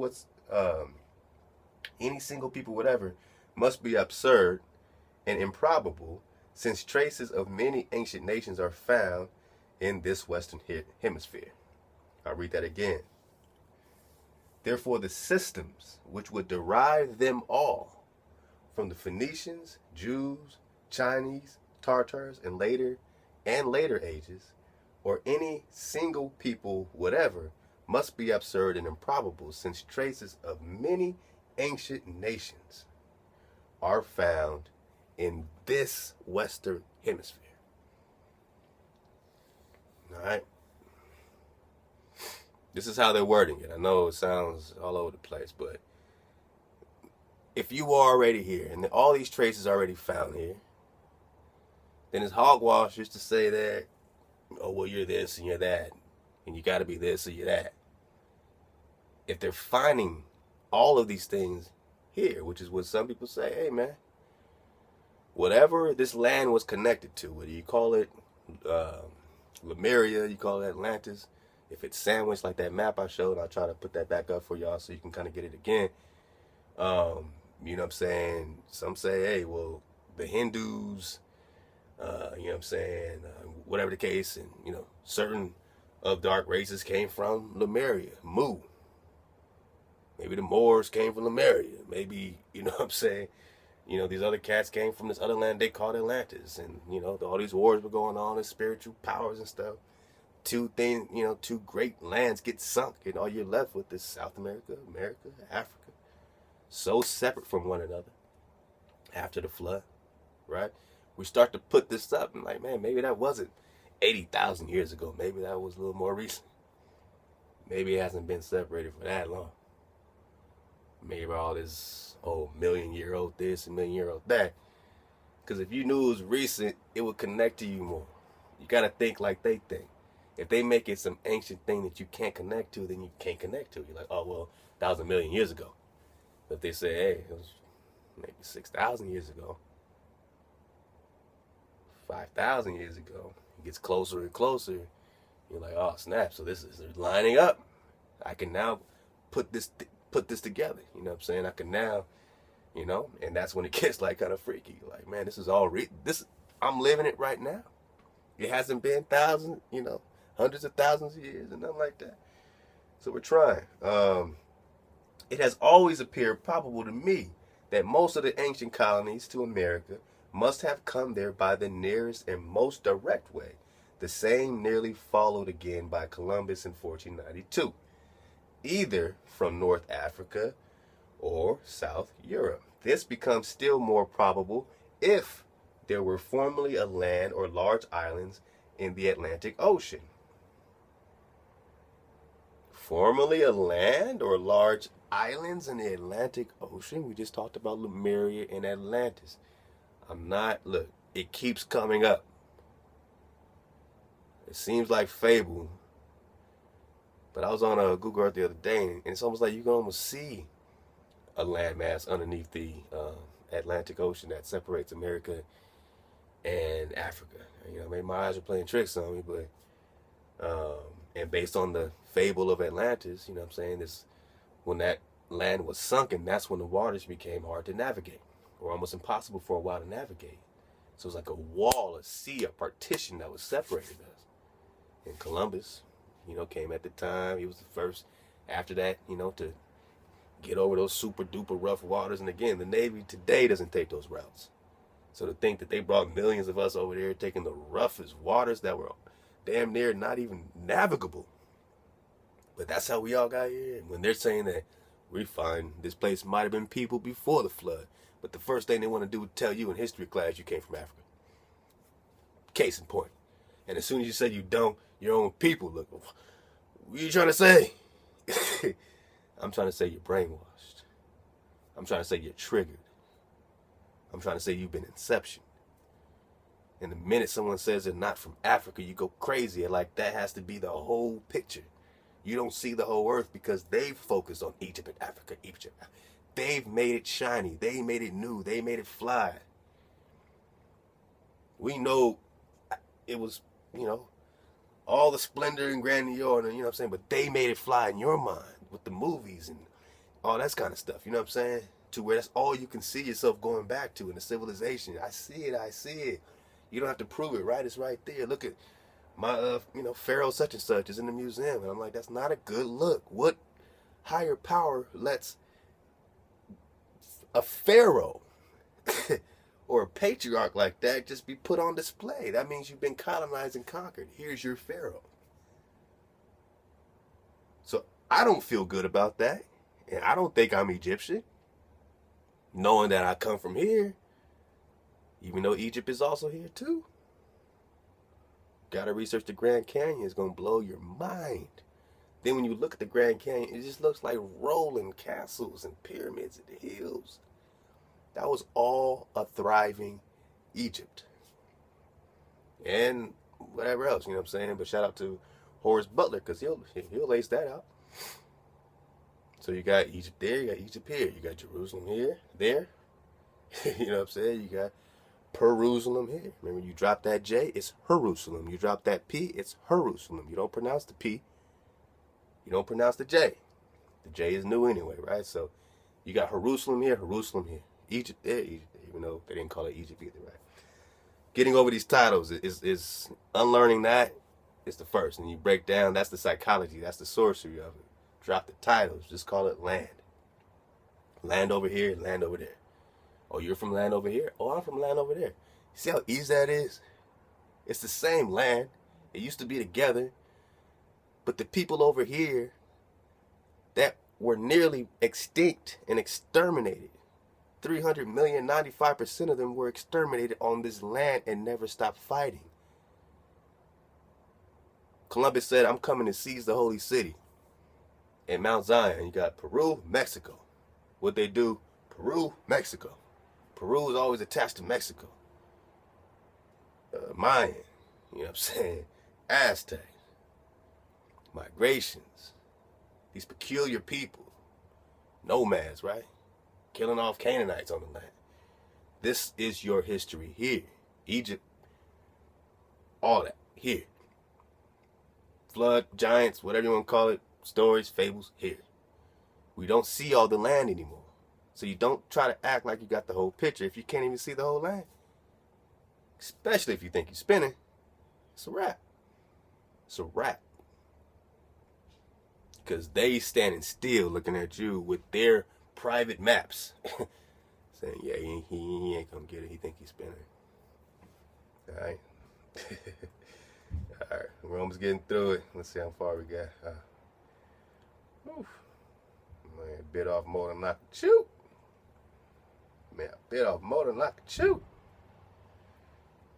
Speaker 1: whatever, must be absurd and improbable, since traces of many ancient nations are found in this Western Hemisphere. I'll read that again. Therefore, the systems which would derive them all from the Phoenicians, Jews, Chinese, Tartars, and later ages, or any single people whatever, must be absurd and improbable, since traces of many ancient nations are found in this Western Hemisphere. All right? This is how they're wording it. I know it sounds all over the place, but if you are already here and all these traces are already found here, then it's hogwash just to say that, oh, well, you're this and you're that, and you got to be this or you're that. If they're finding all of these things here, which is what some people say, hey, man, whatever this land was connected to, whether you call it Lemuria, you call it Atlantis, if it's sandwiched like that map I showed, I'll try to put that back up for y'all so you can kind of get it again. You know what I'm saying? Some say, hey, well, the Hindus, you know what I'm saying, whatever the case, and, certain of dark races came from Lemuria, Mu. Maybe the Moors came from Lemuria. Maybe, you know what I'm saying, these other cats came from this other land they called Atlantis. And, all these wars were going on and spiritual powers and stuff. Two great lands get sunk, and all you're left with is South America, Africa. So separate from one another after the flood, right? we start to put this up and like, man, maybe that wasn't 80,000 years ago. Maybe that was a little more recent. Maybe it hasn't been separated for that long. Maybe all this, million-year-old this and million-year-old that. Because if you knew it was recent, it would connect to you more. You got to think like they think. If they make it some ancient thing that you can't connect to, then you can't connect to it. You're like, oh, well, that was a million years ago. But if they say, hey, it was maybe 6,000 years ago, 5,000 years ago, it gets closer and closer. You're like, oh, snap. So this is lining up. I can now put this together. You know what I'm saying? I can now, and that's when it gets like kind of freaky. Like, man, this is all I'm living it right now. It hasn't been thousands, hundreds of thousands of years and nothing like that. So we're trying. It has always appeared probable to me that most of the ancient colonies to America must have come there by the nearest and most direct way. The same nearly followed again by Columbus in 1492, either from North Africa or South Europe. This becomes still more probable if there were formerly a land or large islands in the Atlantic Ocean. Formerly a land or large islands in the Atlantic Ocean? We just talked about Lemuria and Atlantis. Look, it keeps coming up. It seems like fable, but I was on Google Earth the other day, and it's almost like you can almost see a landmass underneath the Atlantic Ocean that separates America and Africa. Maybe my eyes are playing tricks on me, but and based on the fable of Atlantis, what I'm saying, this when that land was sunken, that's when the waters became hard to navigate, or almost impossible for a while to navigate. So it was like a wall, a sea, a partition that was separating us. And Columbus, came at the time. He was the first after that, to get over those super duper rough waters. And again, the Navy today doesn't take those routes. So to think that they brought millions of us over there taking the roughest waters that were damn near not even navigable. But that's how we all got here. And when they're saying that we find this place might have been people before the flood, but the first thing they want to do is tell you in history class you came from Africa. Case in point. And as soon as you say you don't, your own people look, what are you trying to say? I'm trying to say you're brainwashed. I'm trying to say you're triggered. I'm trying to say you've been inception. And the minute someone says they're not from Africa, you go crazy. Like that has to be the whole picture. You don't see the whole earth because they've focused on Egypt and Africa, Egypt. They've made it shiny. They made it new. They made it fly. We know it was, all the splendor and grandeur, and what I'm saying, but they made it fly in your mind with the movies and all that kind of stuff, what I'm saying? To where that's all you can see yourself going back to in the civilization. I see it. You don't have to prove it, right? It's right there. Look at my, Pharaoh such and such is in the museum. And I'm like, that's not a good look. What higher power lets a pharaoh or a patriarch like that just be put on display? That means you've been colonized and conquered. Here's your pharaoh. So I don't feel good about that. And I don't think I'm Egyptian, knowing that I come from here, even though Egypt is also here too. Gotta research the Grand Canyon. It's gonna blow your mind. Then when you look at the Grand Canyon, it just looks like rolling castles and pyramids and hills. That was all a thriving Egypt. And whatever else, what I'm saying? But shout out to Horace Butler, because he'll lace that out. So you got Egypt there, you got Egypt here. You got Jerusalem here, there. You know what I'm saying? You got Perusalem here. Remember, you drop that J, it's Jerusalem. You drop that P, it's Jerusalem. You don't pronounce the P. You don't pronounce the J. The J is new anyway, right? So you got Jerusalem here, Egypt there, Egypt there, even though they didn't call it Egypt either, right? Getting over these titles is unlearning that. It's the first. And you break down, that's the psychology, that's the sorcery of it. Drop the titles, just call it land. Land over here, land over there. Oh, you're from land over here? Oh, I'm from land over there. See how easy that is? It's the same land. It used to be together. But the people over here that were nearly extinct and exterminated 300 million, 95% of them were exterminated on this land and never stopped fighting. Columbus said, I'm coming to seize the holy city. In Mount Zion, you got Peru, Mexico. What they do, Peru, Mexico. Peru is always attached to Mexico. Mayan, you know what I'm saying? Aztec. Migrations. These peculiar people. Nomads, right? Killing off Canaanites on the land. This is your history here. Egypt, all that, here. Flood, giants, whatever you want to call it, stories, fables, here. We don't see all the land anymore. So you don't try to act like you got the whole picture if you can't even see the whole land. Especially if you think you're spinning. It's a wrap. It's a wrap. Because they standing still looking at you with their private maps. Saying, yeah, he ain't gonna get it. He think he's spinning. Alright. Alright. We're almost getting through it. Let's see how far we got. Man, bit off more than I could chew. Man, I bit off more than I could chew.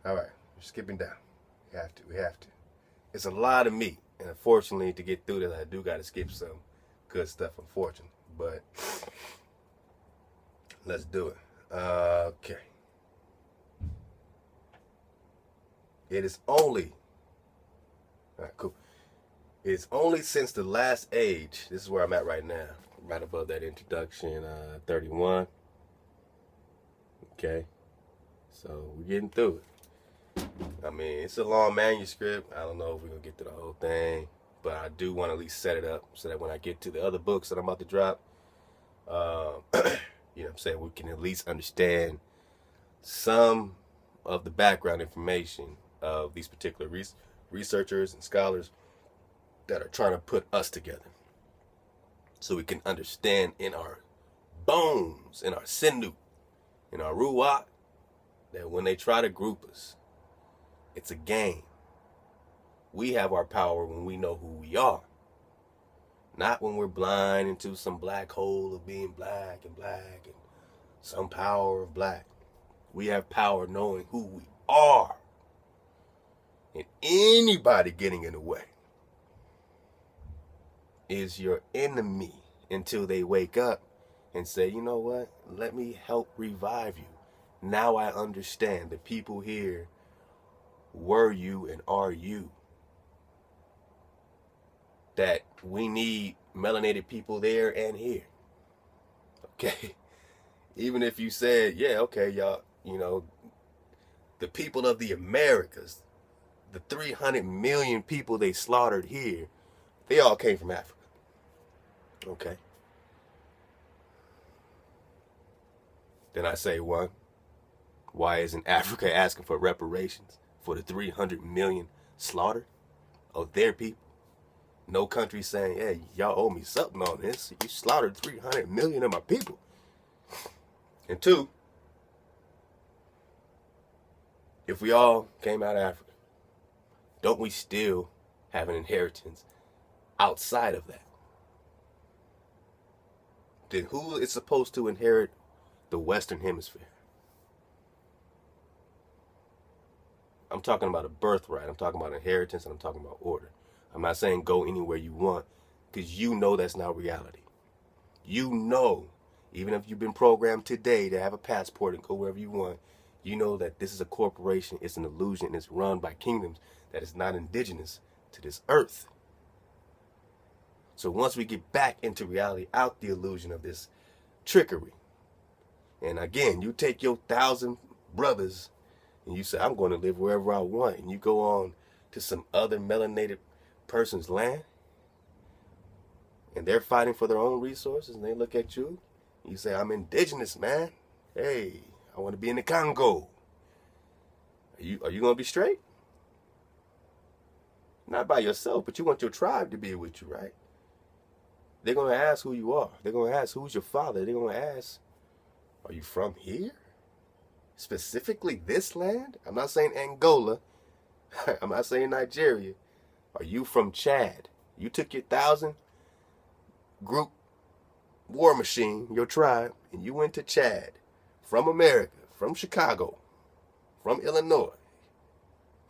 Speaker 1: Alright. We're skipping down. We have to. It's a lot of meat. And unfortunately, to get through this, I do got to skip some good stuff, unfortunately. But let's do it. Okay. It is only, all right, cool. It's only since the last age, this is where I'm at right now, right above that introduction, 31. Okay. So we're getting through it. I mean, it's a long manuscript. I don't know if we're going to get through the whole thing, but I do want to at least set it up so that when I get to the other books that I'm about to drop, you know what I'm saying, we can at least understand some of the background information of these particular researchers and scholars that are trying to put us together so we can understand in our bones, in our sinew, in our ruach, that when they try to group us, it's a game. We have our power when we know who we are. Not when we're blind into some black hole of being black and some power of black. We have power knowing who we are. And anybody getting in the way is your enemy until they wake up and say, you know what? Let me help revive you. Now I understand the people here were you and are you. That we need melanated people there and here. Okay? Even if you said, yeah, okay, y'all, you know, the people of the Americas, the 300 million people they slaughtered here, they all came from Africa. Okay? Then I say, one, why isn't Africa asking for reparations for the 300 million slaughtered of their people? No country saying, hey, y'all owe me something on this. You slaughtered 300 million of my people. And two, if we all came out of Africa, don't we still have an inheritance outside of that? Then who is supposed to inherit the Western Hemisphere? I'm talking about a birthright. I'm talking about inheritance, and I'm talking about order. I'm not saying go anywhere you want, because you know that's not reality. You know, even if you've been programmed today to have a passport and go wherever you want, you know that this is a corporation, it's an illusion, and it's run by kingdoms that is not indigenous to this earth. So once we get back into reality, out the illusion of this trickery, and again, you take your 1,000 brothers and you say, I'm going to live wherever I want, and you go on to some other melanated person's land, and they're fighting for their own resources, and they look at you, and you say, I'm indigenous, man. Hey, I want to be in the Congo. Are you going to be straight? Not by yourself, but you want your tribe to be with you, right? They're going to ask who you are. They're going to ask, who's your father? They're going to ask, are you from here? Specifically this land? I'm not saying Angola. I'm not saying Nigeria. Are you from Chad? You took your 1,000 group war machine, your tribe, and you went to Chad. from America, from Chicago, from Illinois,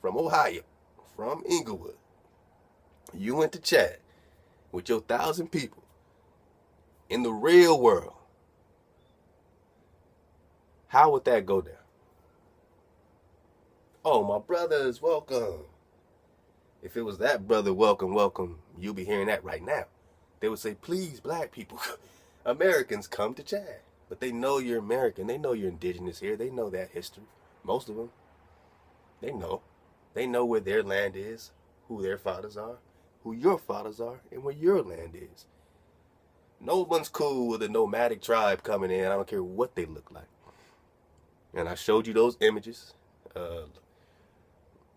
Speaker 1: from Ohio, from Inglewood, you went to Chad with your 1,000 people in the real world, how would that go down? Oh, my brothers, welcome. If it was that brother, welcome, welcome, you'll be hearing that right now. They would say, please, black people, Americans, come to Chad. But they know you're American. They know you're indigenous here. They know that history. Most of them. They know. They know where their land is, who their fathers are, who your fathers are, and where your land is. No one's cool with a nomadic tribe coming in. I don't care what they look like. And I showed you those images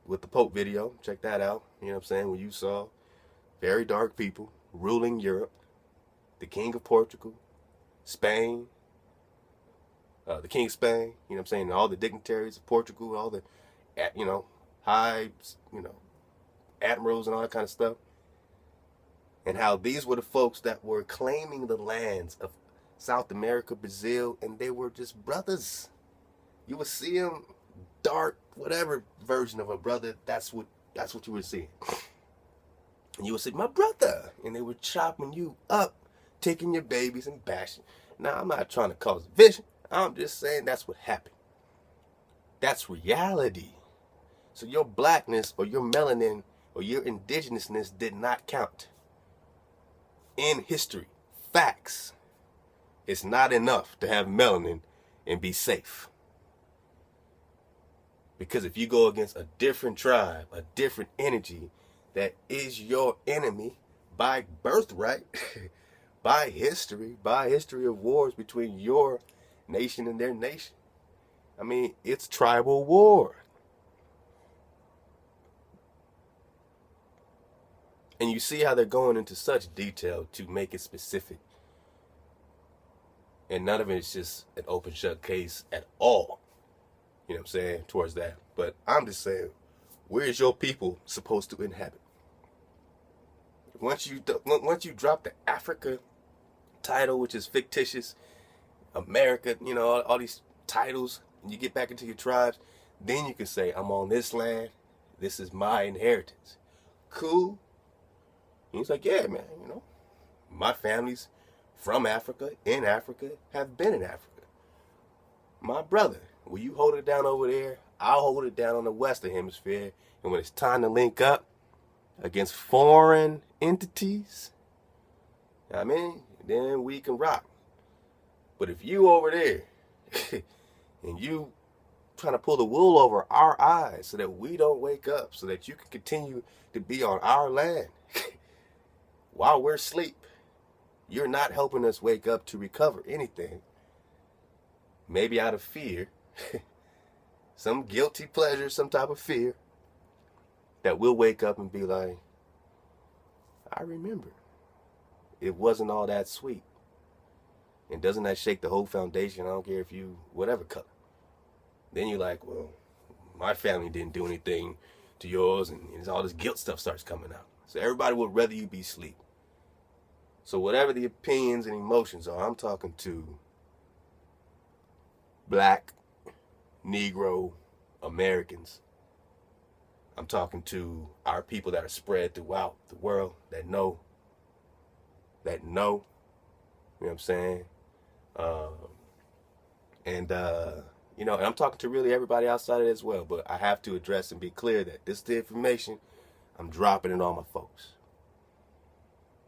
Speaker 1: with the Pope video. Check that out. You know what I'm saying? When you saw very dark people ruling Europe, the King of Portugal, Spain, the King of Spain, you know what I'm saying? All the dignitaries of Portugal, all the, high, admirals and all that kind of stuff. And how these were the folks that were claiming the lands of South America, Brazil, and they were just brothers. You would see them dark, whatever version of a brother, that's what you would see. And you would say, my brother. And they were chopping you up, taking your babies and bashing. Now, I'm not trying to cause division. I'm just saying that's what happened. That's reality. So your blackness or your melanin or your indigenousness did not count. In history, facts. It's not enough to have melanin and be safe. Because if you go against a different tribe, a different energy that is your enemy by birthright, by history of wars between your nation and their nation. I mean, it's tribal war. And you see how they're going into such detail to make it specific. And none of it is just an open shut case at all. You know what I'm saying? Towards that. But I'm just saying, where is your people supposed to inhabit? Once you drop the Africa title, which is fictitious, America, all these titles, and you get back into your tribes, then you can say, I'm on this land. This is my inheritance. Cool. And he's like, yeah, man, my family's from Africa, in Africa, have been in Africa. My brother, will you hold it down over there? I'll hold it down on the Western Hemisphere. And when it's time to link up against foreign entities, then we can rock. But if you over there and you trying to pull the wool over our eyes so that we don't wake up, so that you can continue to be on our land while we're asleep, you're not helping us wake up to recover anything. Maybe out of fear, some guilty pleasure, some type of fear, that we'll wake up and be like, I remember. It wasn't all that sweet. And doesn't that shake the whole foundation? I don't care if you, whatever color. Then you're like, well, my family didn't do anything to yours, and all this guilt stuff starts coming out. So everybody would rather you be asleep. So whatever the opinions and emotions are, I'm talking to black, Negro, Americans. I'm talking to our people that are spread throughout the world that know. You know what I'm saying? And I'm talking to really everybody outside of it as well, but I have to address and be clear that this is the information I'm dropping it on my folks.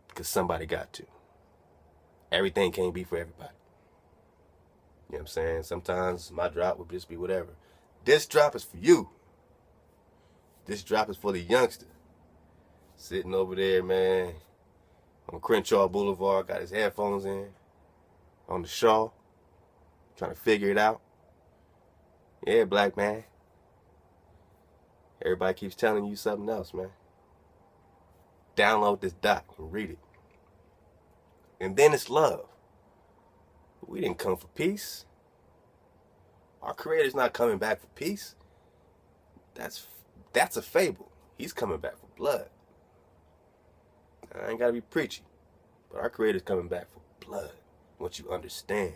Speaker 1: Because somebody got to. Everything can't be for everybody. You know what I'm saying? Sometimes my drop would just be whatever. This drop is for you. This drop is for the youngster. Sitting over there, man, on Crenshaw Boulevard, got his headphones in, on the Shaw, trying to figure it out. Yeah, black man. Everybody keeps telling you something else, man. Download this doc and read it. And then it's love. We didn't come for peace. Our Creator's not coming back for peace. That's a fable. He's coming back for blood. I ain't got to be preachy, but our Creator's coming back for blood. Once you understand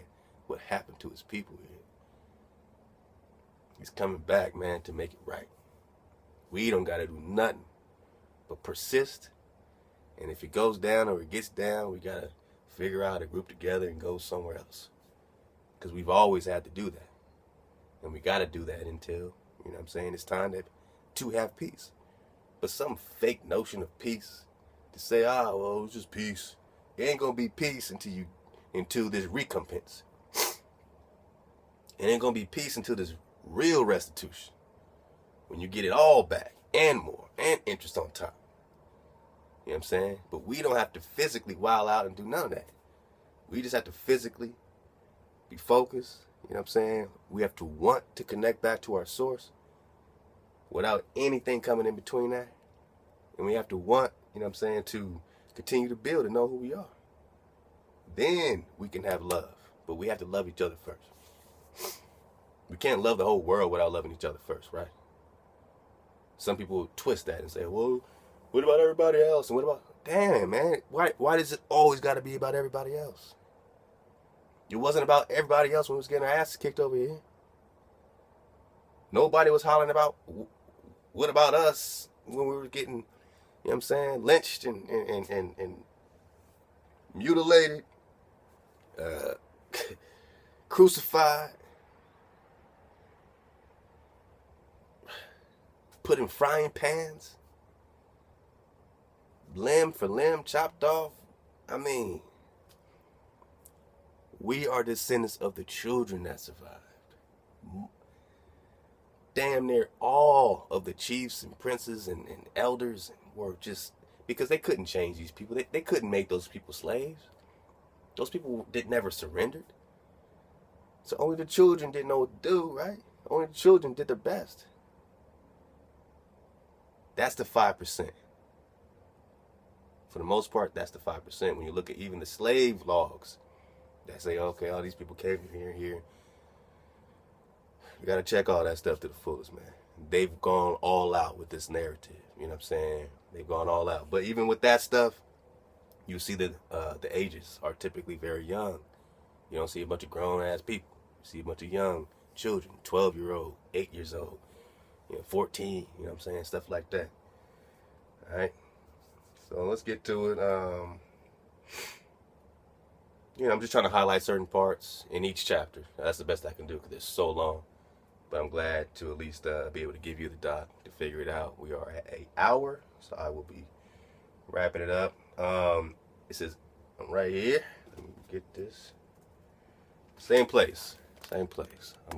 Speaker 1: what happened to his people here. He's coming back, man, to make it right. We don't got to do nothing but persist. And if it goes down or it gets down, we got to figure out how to group together and go somewhere else. Because we've always had to do that. And we got to do that until, you know what I'm saying, it's time to have peace. But some fake notion of peace to say, well, it's just peace. It ain't going to be peace until this recompense. It ain't going to be peace until this real restitution. When you get it all back and more and interest on top. You know what I'm saying? But we don't have to physically wild out and do none of that. We just have to physically be focused. You know what I'm saying? We have to want to connect back to our source without anything coming in between that. And we have to want, you know what I'm saying, to continue to build and know who we are. Then we can have love. But we have to love each other first. We can't love the whole world without loving each other first, right? Some people twist that and say, well, what about everybody else? And what about, damn, man, why does it always got to be about everybody else? It wasn't about everybody else when we was getting our asses kicked over here. Nobody was hollering about, what about us when we were getting, you know what I'm saying, lynched and mutilated, crucified, put in frying pans, limb for limb, chopped off. I mean, we are descendants of the children that survived. Damn near all of the chiefs and princes and elders were just, because they couldn't change these people. They couldn't make those people slaves. Those people never surrendered. So only the children didn't know what to do, right? Only the children did their best. That's the 5%. For the most part, that's the 5%. When you look at even the slave logs that say, okay, all these people came from here. You got to check all that stuff to the fullest, man. They've gone all out with this narrative. You know what I'm saying? They've gone all out. But even with that stuff, you see that the ages are typically very young. You don't see a bunch of grown-ass people. You see a bunch of young children, 12-year-old, 8 years old, 14, you know what I'm saying? Stuff like that. All right? So let's get to it. I'm just trying to highlight certain parts in each chapter. That's the best I can do because it's so long. But I'm glad to at least be able to give you the doc to figure it out. We are at an hour, so I will be wrapping it up. It says, I'm right here. Let me get this. Same place. I'm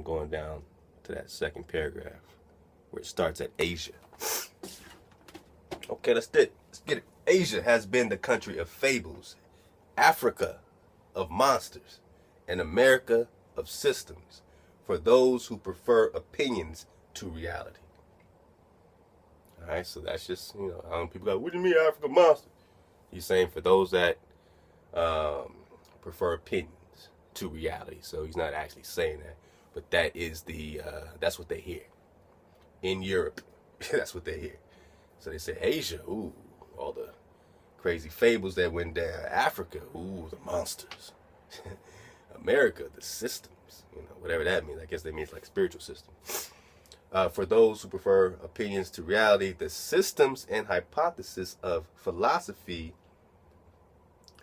Speaker 1: going down to that second paragraph where it starts at Asia. Okay, let's get it. Asia has been the country of fables, Africa of monsters, and America of systems for those who prefer opinions to reality. All right, so that's just, people go, what do you mean Africa monster? He's saying for those that prefer opinions to reality. So he's not actually saying that, but that is that's what they hear. In Europe, that's what they hear. So they say Asia, ooh, all the crazy fables that went down. Africa, ooh, the monsters. America, the systems, whatever that means. I guess that means like spiritual system. For those who prefer opinions to reality, the systems and hypothesis of philosophy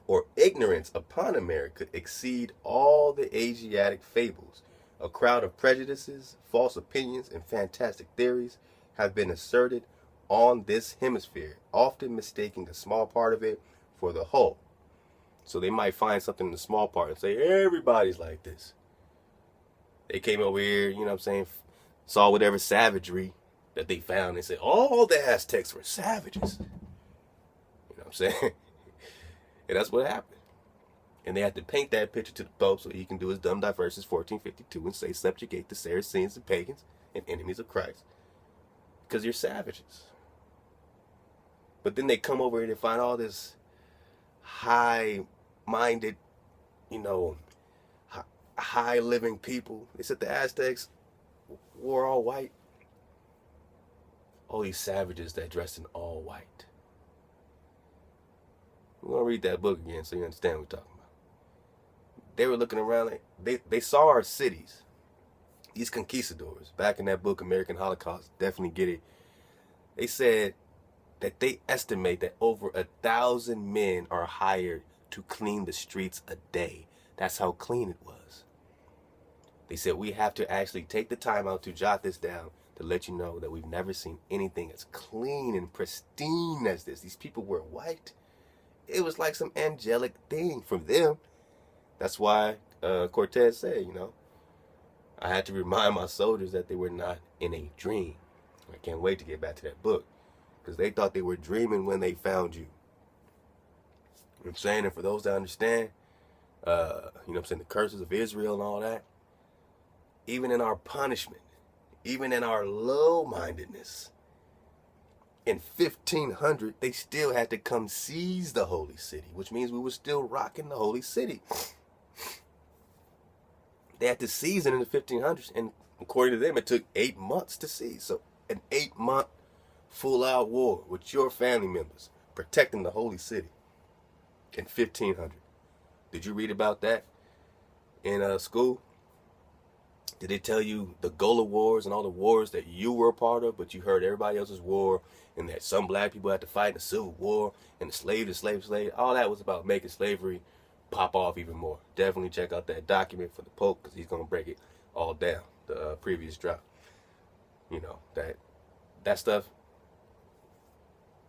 Speaker 1: or ignorance upon America exceed all the Asiatic fables. A crowd of prejudices, false opinions, and fantastic theories have been asserted on this hemisphere, often mistaking a small part of it for the whole. So they might find something in the small part and say, everybody's like this. They came over here, saw whatever savagery that they found and said, all the Aztecs were savages. You know what I'm saying? And that's what happened. And they had to paint that picture to the Pope so he can do his dumb diverses 1452 and say, subjugate the Saracens and pagans and enemies of Christ. Because you're savages. But then they come over here and find all this high-minded, high-living people. They said the Aztecs wore all white. All these savages that dressed in all white. We're going to read that book again so you understand what we're talking about. They were looking around, they saw our cities. These conquistadors, back in that book, American Holocaust, definitely get it. They said that they estimate that over 1,000 men are hired to clean the streets a day. That's how clean it was. They said we have to actually take the time out to jot this down to let you know that we've never seen anything as clean and pristine as this. These people were white. It was like some angelic thing from them. That's why Cortez said, I had to remind my soldiers that they were not in a dream. I can't wait to get back to that book, because they thought they were dreaming when they found you. You know what I'm saying? And for those that understand, the curses of Israel and all that, even in our punishment, even in our low-mindedness, in 1500, they still had to come seize the holy city, which means we were still rocking the holy city. They had to seize it in the 1500s, and according to them, it took 8 months to seize. So an 8-month full-out war with your family members protecting the holy city in 1500. Did you read about that in school? Did they tell you the Gola Wars and all the wars that you were a part of, but you heard everybody else's war, and that some black people had to fight in the Civil War, and the slave. All that was about making slavery pop off even more. Definitely check out that document for the Pope, because he's going to break it all down, the previous drop. That stuff,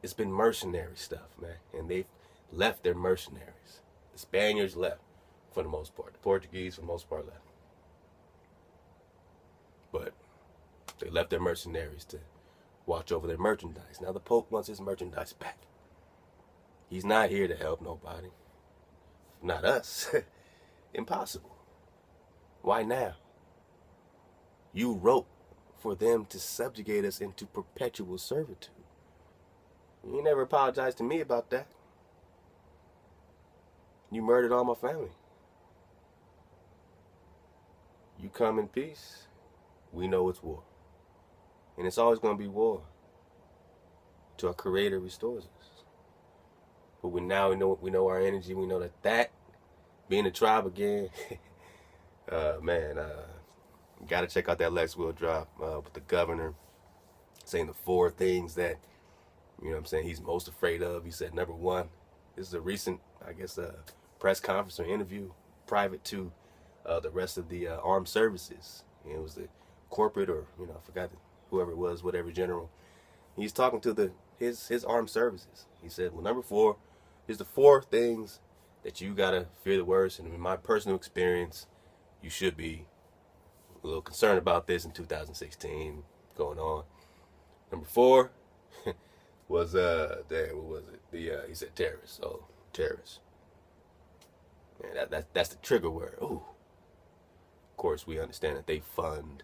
Speaker 1: it's been mercenary stuff, man. And they've left their mercenaries. The Spaniards left for the most part. The Portuguese, for the most part, left. But they left their mercenaries to watch over their merchandise. Now the Pope wants his merchandise back. He's not here to help nobody. Not us. Impossible. Why now? You wrote for them to subjugate us into perpetual servitude. You never apologized to me about that. You murdered all my family. You come in peace. We know it's war. And it's always going to be war till our Creator restores us. But we know our energy. We know that being a tribe again, you got to check out that Lex Will drop with the governor saying the 4 things that, he's most afraid of. He said, number 1, this is a recent, press conference or interview private to the rest of the armed services. It was the corporate, or, I forgot whoever it was, whatever general. He's talking to his armed services. He said, well, number 4 is the 4 things that you got to fear the worst. And in my personal experience, you should be a little concerned about this in 2016 going on. Number 4 was what was it? He said terrorists. Oh, terrorists. Man, that's the trigger word. Ooh. Of course, we understand that they fund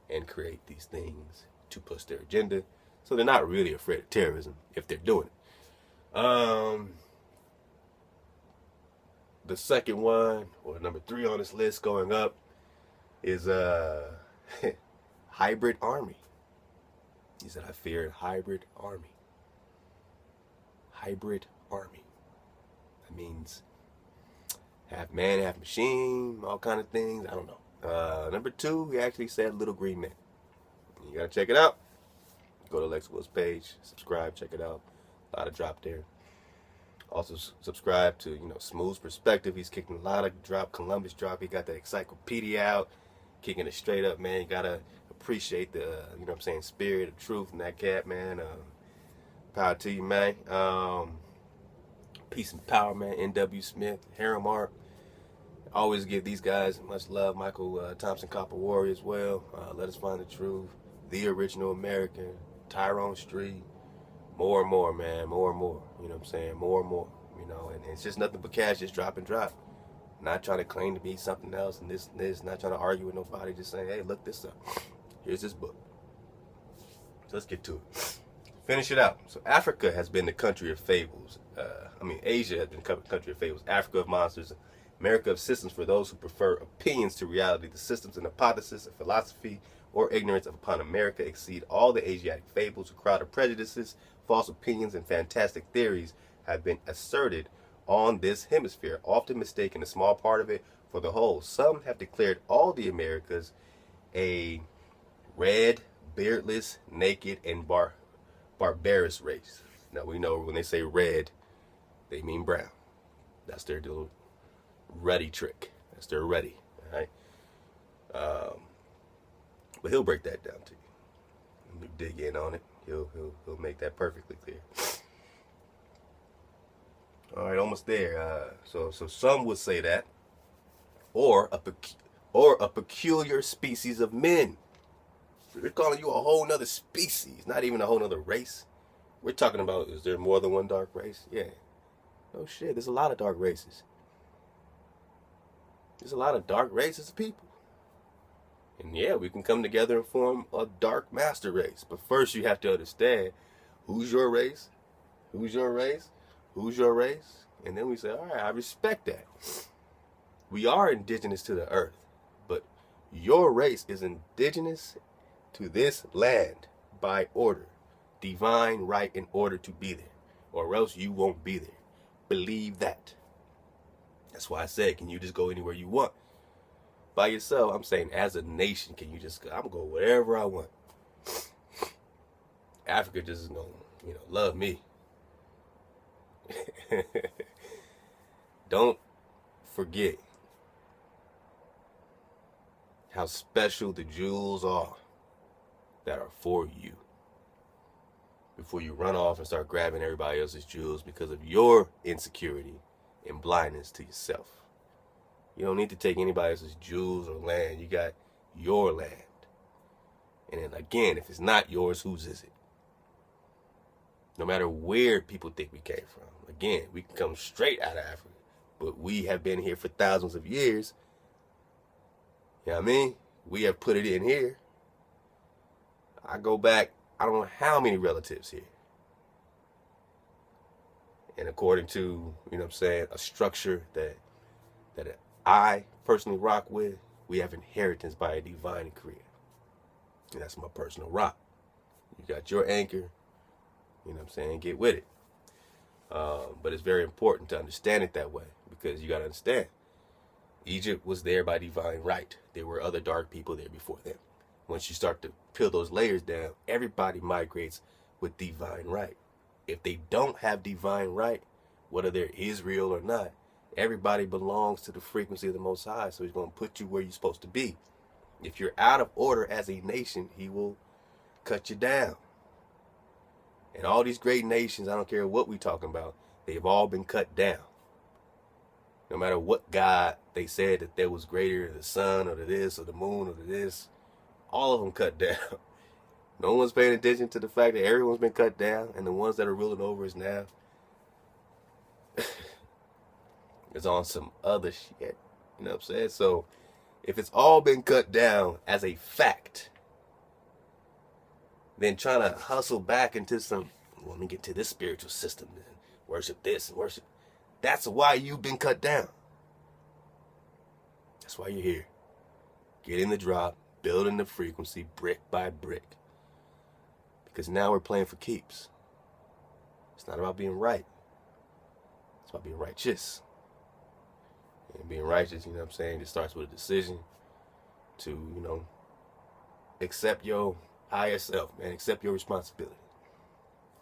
Speaker 1: and create these things to push their agenda, so they're not really afraid of terrorism if they're doing it. The second one, or number 3 on this list going up, is hybrid army. He said, I fear hybrid army. Hybrid army. That means half man, half machine, all kind of things. I don't know. Number 2, he actually said little green men. You gotta check it out. Go to Lex Will's page, subscribe, check it out. A lot of drop there. Also subscribe to, Smooth's Perspective. He's kicking a lot of drop, Columbus drop. He got that encyclopedia out, kicking it straight up, man. You gotta appreciate the, spirit of truth in that cat, man. Power to you, man. Peace and power, man. N.W. Smith, Harem Art. Always give these guys much love. Michael Thompson, Copper Warrior as well. Let Us Find the Truth. The Original American. Tyrone Street. More and more, man. More and more. You know what I'm saying? More and more. And it's just nothing but cash. Just drop and drop. Not trying to claim to be something else and this and this. Not trying to argue with nobody. Just saying, hey, look this up. Here's this book. So let's get to it. Finish it out. So Africa has been the country of fables. Asia has been the country of fables. Africa of monsters. America of systems for those who prefer opinions to reality. The systems and hypothesis of philosophy or ignorance upon America exceed all the Asiatic fables. A crowd of prejudices, false opinions, and fantastic theories have been asserted on this hemisphere, often mistaking a small part of it for the whole. Some have declared all the Americas a red, beardless, naked, and barbarous race. Now we know when they say red, they mean brown. That's their little ruddy trick. That's their ruddy. All right. But he'll break that down to you. Let me dig in on it. He'll make that perfectly clear. All right, almost there. So some would say that, or a peculiar species of men. They're calling you a whole nother species, not even a whole nother race. We're talking about, is there more than one dark race? Yeah. Oh shit, there's a lot of dark races. There's a lot of dark races of people. And yeah, we can come together and form a dark master race. But first you have to understand who's your race, who's your race, who's your race. And then we say, all right, I respect that. We are indigenous to the earth, but your race is indigenous to this land by order, divine right in order to be there, or else you won't be there. Believe that. That's why I said, can you just go anywhere you want? By yourself, I'm saying as a nation, can you just, I'm going to go wherever I want. Africa just going to, love me. Don't forget how special the jewels are that are for you. Before you run off and start grabbing everybody else's jewels because of your insecurity and blindness to yourself. You don't need to take anybody else's jewels or land. You got your land. And then again, if it's not yours, whose is it? No matter where people think we came from. Again, we can come straight out of Africa. But we have been here for thousands of years. You know what I mean? We have put it in here. I go back, I don't know how many relatives here. And according to, a structure that I personally rock with, we have inheritance by a divine creator. And that's my personal rock. You got your anchor, get with it. But it's very important to understand it that way, because you got to understand, Egypt was there by divine right. There were other dark people there before them. Once you start to peel those layers down, everybody migrates with divine right. If they don't have divine right, whether they're Israel or not, everybody belongs to the frequency of the Most High, so he's going to put you where you're supposed to be. If you're out of order as a nation, he will cut you down. And all these great nations, I don't care what we're talking about, they've all been cut down. No matter what God they said that there was greater, the sun or the this or the moon or the this, all of them cut down. No one's paying attention to the fact that everyone's been cut down, and the ones that are ruling over us now is on some other shit. You know what I'm saying? So if it's all been cut down as a fact, then trying to hustle back into some, let me get to this spiritual system and worship this and worship. That's why you've been cut down. That's why you're here. Getting the drop, building the frequency brick by brick. Because now we're playing for keeps. It's not about being right. It's about being righteous. And being righteous, it starts with a decision to, accept your higher self, man. Accept your responsibility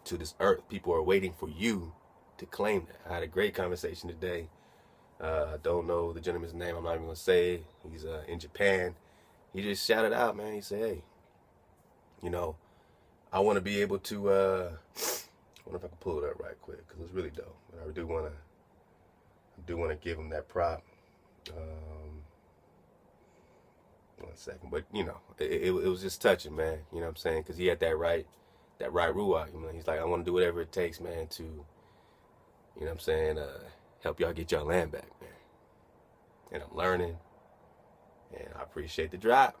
Speaker 1: to this earth. People are waiting for you to claim that. I had a great conversation today. I don't know the gentleman's name. I'm not even going to say it. He's in Japan. He just shouted out, man. He said, hey, I want to be able to, I wonder if I can pull it up right quick, because it's really dope. But I do want to give him that prop. 1 second. But, it was just touching, man. You know what I'm saying? Because he had that right ruach. He's like, I want to do whatever it takes, man, to, help y'all get y'all land back, man. And I'm learning. And I appreciate the drop.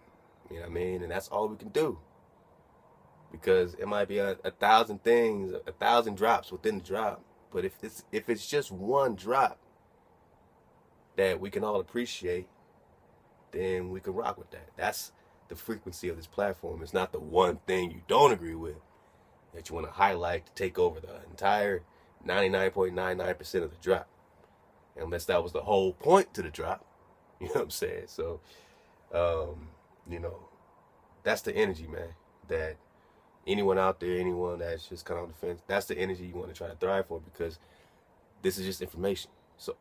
Speaker 1: You know what I mean? And that's all we can do. Because it might be a thousand things, 1,000 drops within the drop. But if it's just one drop that we can all appreciate, then we can rock with that. That's the frequency of this platform. It's not the one thing you don't agree with that you want to highlight to take over the entire 99.99% of the drop. Unless that was the whole point to the drop. You know what I'm saying? So, that's the energy, man, that anyone out there, anyone that's just kind of on the fence, that's the energy you want to try to thrive for, because this is just information. So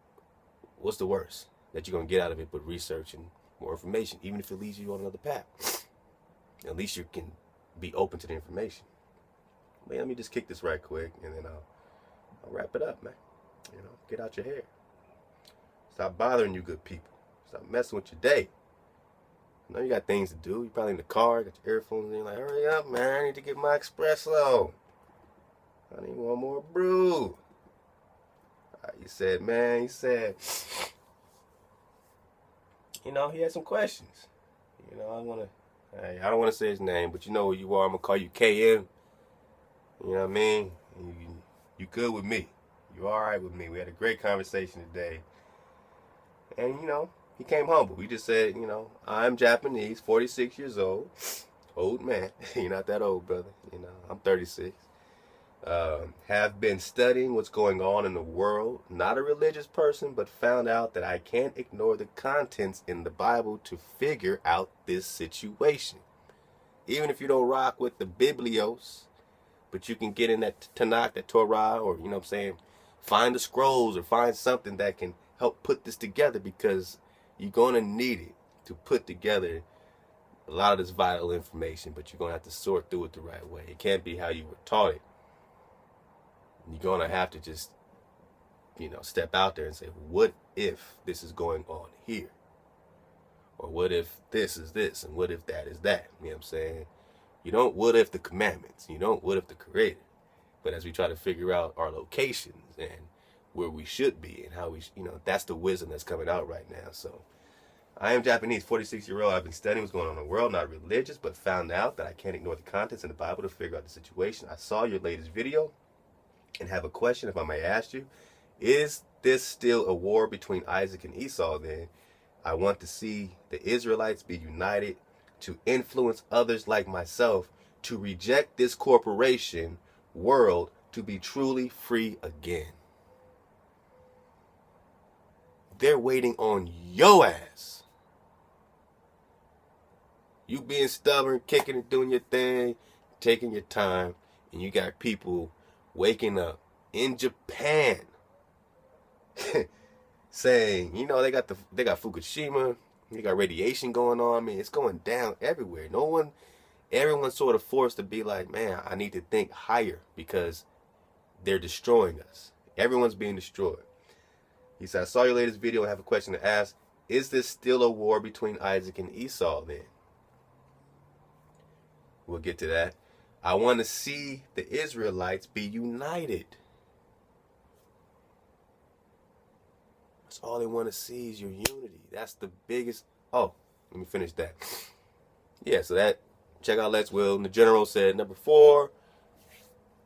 Speaker 1: what's the worst that you're going to get out of it but research and more information, even if it leads you on another path? At least you can be open to the information. Man, let me just kick this right quick, and then I'll wrap it up, man. You know, get out your hair. Stop bothering you good people. Stop messing with your day. I know you got things to do. You're probably in the car, got your earphones in, like, hurry up, man. I need to get my espresso. I need one more brew. He said, you know, he had some questions. You know, I don't want to say his name, but you know who you are. I'm going to call you KM. You know what I mean? You good with me. You all right with me. We had a great conversation today. And, you know, he came humble. He just said, you know, I'm Japanese, 46 years old. Old man. You're not that old, brother. You know, I'm 36. Have been studying what's going on in the world. Not a religious person, but found out that I can't ignore the contents in the Bible to figure out this situation. Even if you don't rock with the Biblios, but you can get in that Tanakh, that Torah, or, you know what I'm saying, find the scrolls or find something that can help put this together, because you're going to need it to put together a lot of this vital information, but you're going to have to sort through it the right way. It can't be how you were taught it. You're going to have to just, you know, step out there and say, what if this is going on here? Or what if this is this, and what if that is that? You know what I'm saying? You don't what if the commandments. You don't what if the creator. But as we try to figure out our locations and where we should be and how we, you know, that's the wisdom that's coming out right now. So I am Japanese, 46-year-old. I've been studying what's going on in the world, not religious, but found out that I can't ignore the contents in the Bible to figure out the situation. I saw your latest video and have a question, if I may ask you. Is this still a war between Isaac and Esau then? I want to see the Israelites be united to influence others like myself to reject this corporation world to be truly free again. They're waiting on your ass. You being stubborn, kicking and doing your thing, taking your time, and you got people waking up in Japan saying, you know, they got Fukushima, they got radiation going on. I mean, it's going down everywhere. Everyone's sort of forced to be like, man, I need to think higher because they're destroying us. Everyone's being destroyed. He said, I saw your latest video and have a question to ask. Is this still a war between Isaac and Esau then? We'll get to that. I want to see the Israelites be united. That's all they want to see is your unity. That's the biggest. Oh, let me finish that. Yeah, so that, check out Let's Will. And the general said, number 4,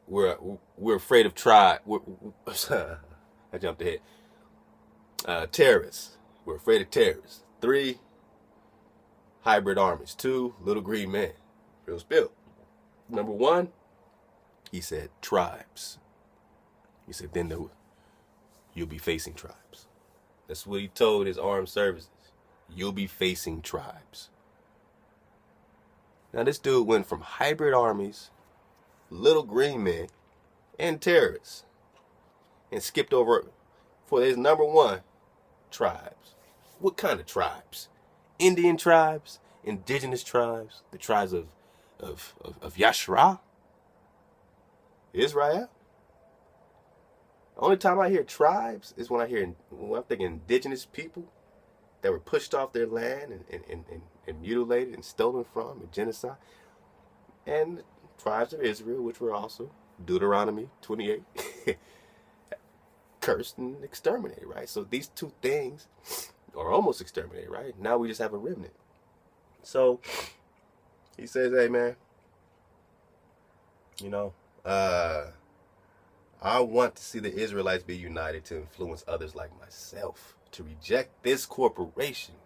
Speaker 1: we're afraid of I jumped ahead. Terrorists. We're afraid of terrorists. 3, hybrid armies. 2, little green men. Real spill. Number 1, he said tribes. He said then you'll be facing tribes. That's what he told his armed services. You'll be facing tribes. Now this dude went from hybrid armies, little green men, and terrorists, and skipped over for his number 1, tribes. What kind of tribes? Indian tribes, indigenous tribes, the tribes of Yashra, Israel. The only time I hear tribes is when I'm thinking indigenous people that were pushed off their land and mutilated and stolen from and genocide. And the tribes of Israel, which were also Deuteronomy 28, cursed and exterminated, right? So these two things are almost exterminated, right? Now we just have a remnant. So he says, hey man, you know, I want to see the Israelites be united to influence others like myself to reject this corporation.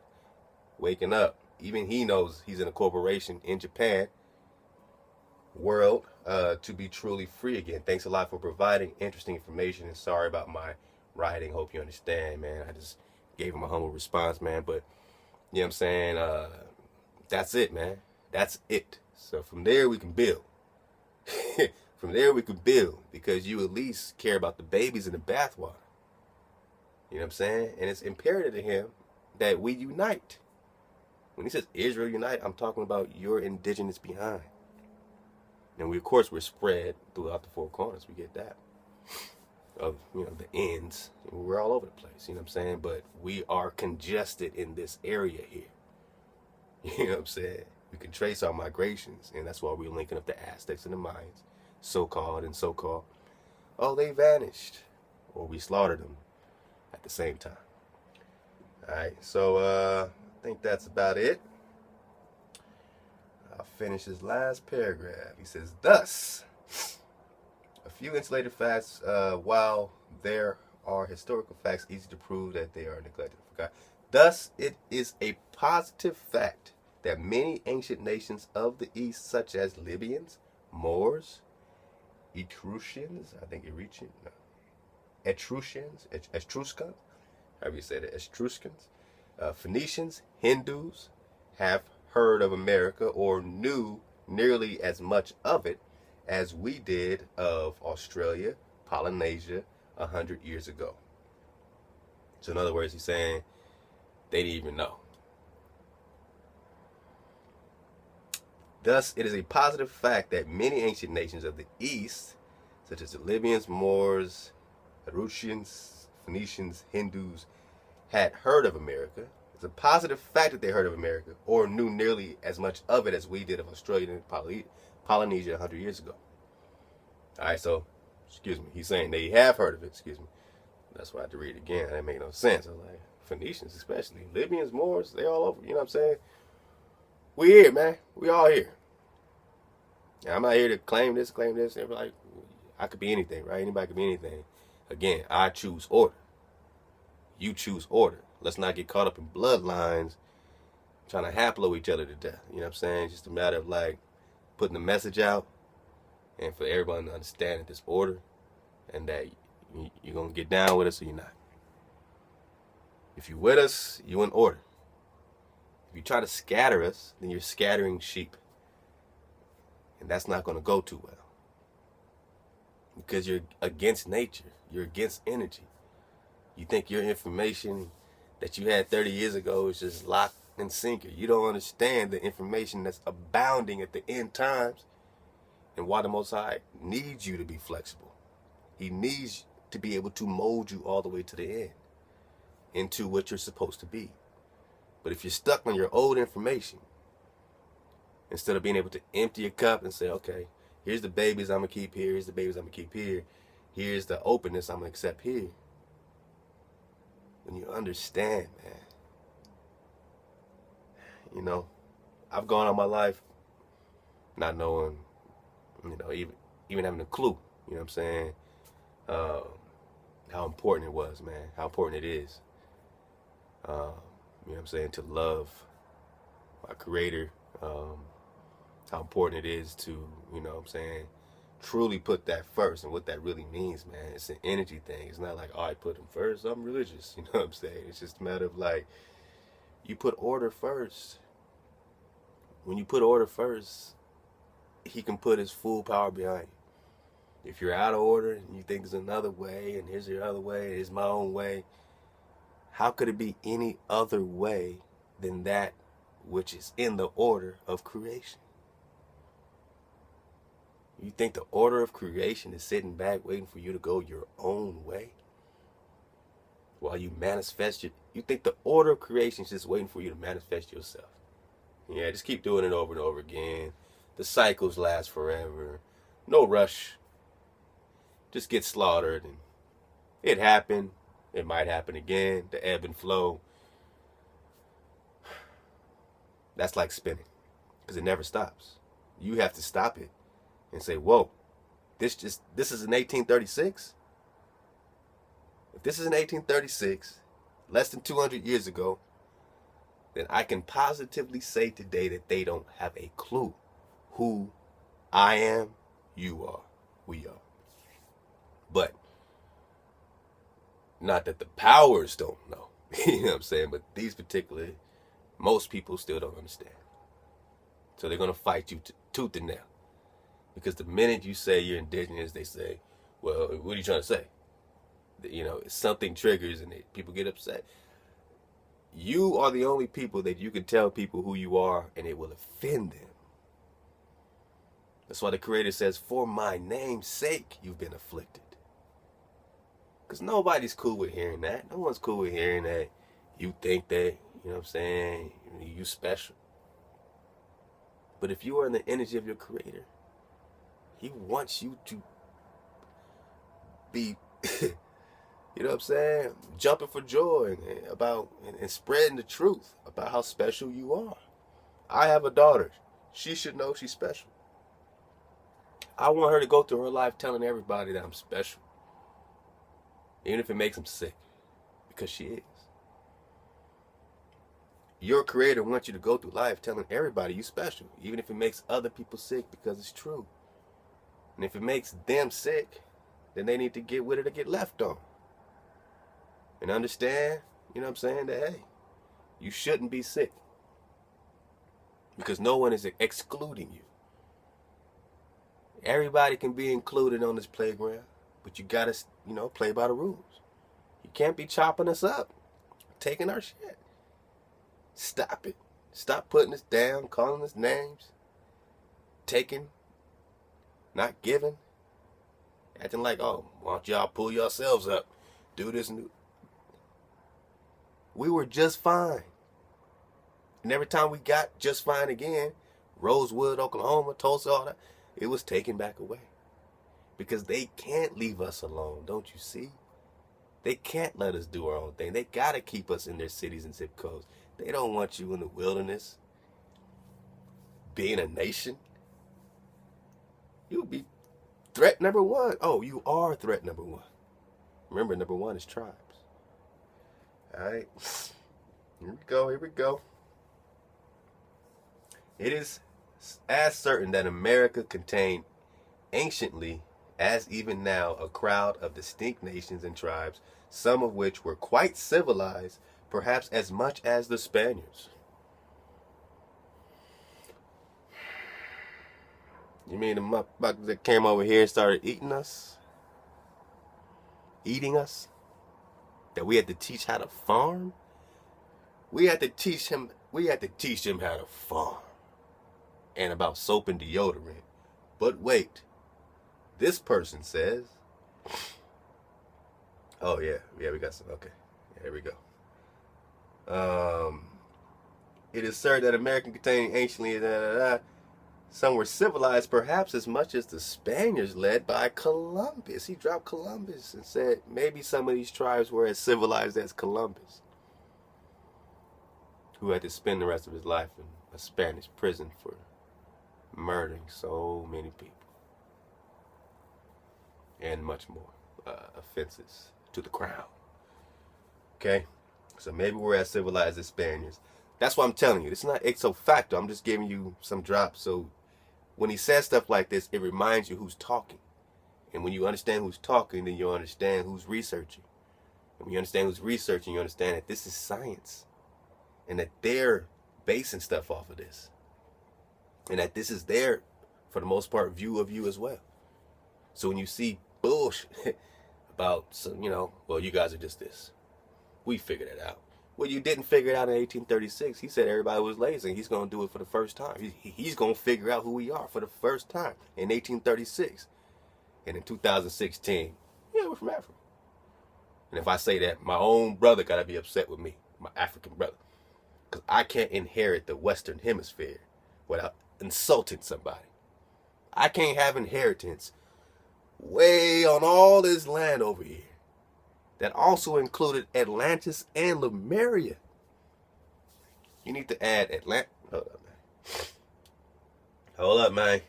Speaker 1: Waking up. Even he knows he's in a corporation in Japan world to be truly free again. Thanks a lot for providing interesting information, and sorry about my writing. Hope you understand, man. I just gave him a humble response, man. But, you know what I'm saying? That's it, man. That's it. So from there we can build. From there we can build, because you at least care about the babies in the bathwater. You know what I'm saying? And it's imperative to him that we unite. When he says Israel unite, I'm talking about your indigenous behind. And we, of course, we're spread throughout the four corners. We get that. Of, the ends. We're all over the place. You know what I'm saying? But we are congested in this area here. You know what I'm saying? We can trace our migrations, and that's why we're linking up the Aztecs and the Mayans, so-called and so-called. Oh, they vanished. Or we slaughtered them at the same time. All right, so I think that's about it. I'll finish his last paragraph. He says, thus, a few insulated facts, while there are historical facts easy to prove that they are neglected and forgotten. Thus, it is a positive fact that many ancient nations of the East, such as Libyans, Moors, Etruscans, Etruscans, however you say that, Etruscans, Phoenicians, Hindus, have heard of America or knew nearly as much of it as we did of Australia, Polynesia, 100 years ago. So in other words, he's saying they didn't even know. Thus, it is a positive fact that many ancient nations of the East, such as the Libyans, Moors, Etruscans, Phoenicians, Hindus, had heard of America. It's a positive fact that they heard of America or knew nearly as much of it as we did of Australia and Polynesia 100 years ago. All right, so, he's saying they have heard of it, That's why I had to read it again. That made no sense. I was like, Phoenicians especially, Libyans, Moors, they all over, you know what I'm saying? We here, man. We all here. Now, I'm not here to claim this. They're like, I could be anything, right? Anybody could be anything. Again, I choose order. You choose order. Let's not get caught up in bloodlines trying to haplo each other to death. You know what I'm saying? It's just a matter of like putting the message out and for everyone to understand that this order and that you're going to get down with us or you're not. If you're with us, you in order. If you try to scatter us, then you're scattering sheep. And that's not going to go too well. Because you're against nature. You're against energy. You think your information that you had 30 years ago is just locked and sinker. You don't understand the information that's abounding at the end times and why the Most High needs you to be flexible. He needs to be able to mold you all the way to the end into what you're supposed to be. But if you're stuck on your old information, instead of being able to empty your cup and say, okay, here's the babies I'm going to keep here, here's the babies I'm going to keep here, here's the openness I'm going to accept here. When you understand, man, I've gone on my life not knowing, even having a clue, you know what I'm saying, how important it was, man, how important it is, you know what I'm saying, to love my Creator, how important it is to, you know what I'm saying, truly put that first. And what that really means, man, it's an energy thing. It's not like, oh, I put him first, I'm religious, you know what I'm saying? It's just a matter of like, you put order first. When you put order first, he can put his full power behind you. If you're out of order and you think there's another way and here's your other way, here's my own way, how could it be any other way than that which is in the order of creation? You think the order of creation is sitting back waiting for you to go your own way while you manifest it? You think the order of creation is just waiting for you to manifest yourself? Yeah, just keep doing it over and over again. The cycles last forever. No rush. Just get slaughtered. And it happened. It might happen again. The ebb and flow. That's like spinning, because it never stops. You have to stop it and say, whoa, this is in 1836? If this is in 1836, less than 200 years ago, then I can positively say today that they don't have a clue who I am, you are, we are. But not that the powers don't know, you know what I'm saying? But these particular, most people still don't understand. So they're going to fight you tooth and nail. Because the minute you say you're indigenous, they say, well, what are you trying to say? You know, something triggers and people get upset. You are the only people that you can tell people who you are and it will offend them. That's why the Creator says, for my name's sake, you've been afflicted. Because nobody's cool with hearing that. No one's cool with hearing that you think that, you know what I'm saying, you special. But if you are in the energy of your Creator, He wants you to be, you know what I'm saying, jumping for joy and spreading the truth about how special you are. I have a daughter. She should know she's special. I want her to go through her life telling everybody that I'm special. Even if it makes them sick. Because she is. Your Creator wants you to go through life telling everybody you're special. Even if it makes other people sick, because it's true. And if it makes them sick, then they need to get with it or get left on. And understand, you know what I'm saying, that hey, you shouldn't be sick. Because no one is excluding you. Everybody can be included on this playground, but you gotta, you know, play by the rules. You can't be chopping us up, taking our shit. Stop it. Stop putting us down, calling us names, taking, not giving, acting like, oh, why don't y'all pull yourselves up, do this and do. We were just fine. And every time we got just fine again, Rosewood, Oklahoma, Tulsa, all that, it was taken back away. Because they can't leave us alone, don't you see? They can't let us do our own thing. They got to keep us in their cities and zip codes. They don't want you in the wilderness, being a nation. You'll be threat number one. Oh, you are threat number one. Remember, number one is tribes. All right. Here we go. It is as certain that America contained anciently, as even now, a crowd of distinct nations and tribes, some of which were quite civilized, perhaps as much as the Spaniards. You mean the motherfuckers that came over here and started eating us? Eating us? That we had to teach how to farm? We had to teach him how to farm. And about soap and deodorant. But wait. This person says, oh yeah, we got some, okay. Yeah, here we go. It is certain that America contained anciently, some were civilized perhaps as much as the Spaniards led by Columbus. He dropped Columbus and said maybe some of these tribes were as civilized as Columbus, who had to spend the rest of his life in a Spanish prison for murdering so many people. And much more offenses to the crown. Okay? So maybe we're as civilized as Spaniards. That's what I'm telling you. It's not ipso facto. I'm just giving you some drops. So when he says stuff like this, it reminds you who's talking. And when you understand who's talking, then you understand who's researching. And when you understand who's researching, you understand that this is science. And that they're basing stuff off of this. And that this is their, for the most part, view of you as well. So when you see bullshit about some, well, you guys are just this. We figured it out. Well, you didn't figure it out in 1836. He said everybody was lazy, and he's going to do it for the first time. He's going to figure out who we are for the first time in 1836. And in 2016, yeah, we're from Africa. And if I say that, my own brother got to be upset with me, my African brother. Because I can't inherit the Western Hemisphere without insulting somebody. I can't have inheritance way on all this land over here that also included Atlantis and Lemuria. You need to add Hold up, man. Hold up, man.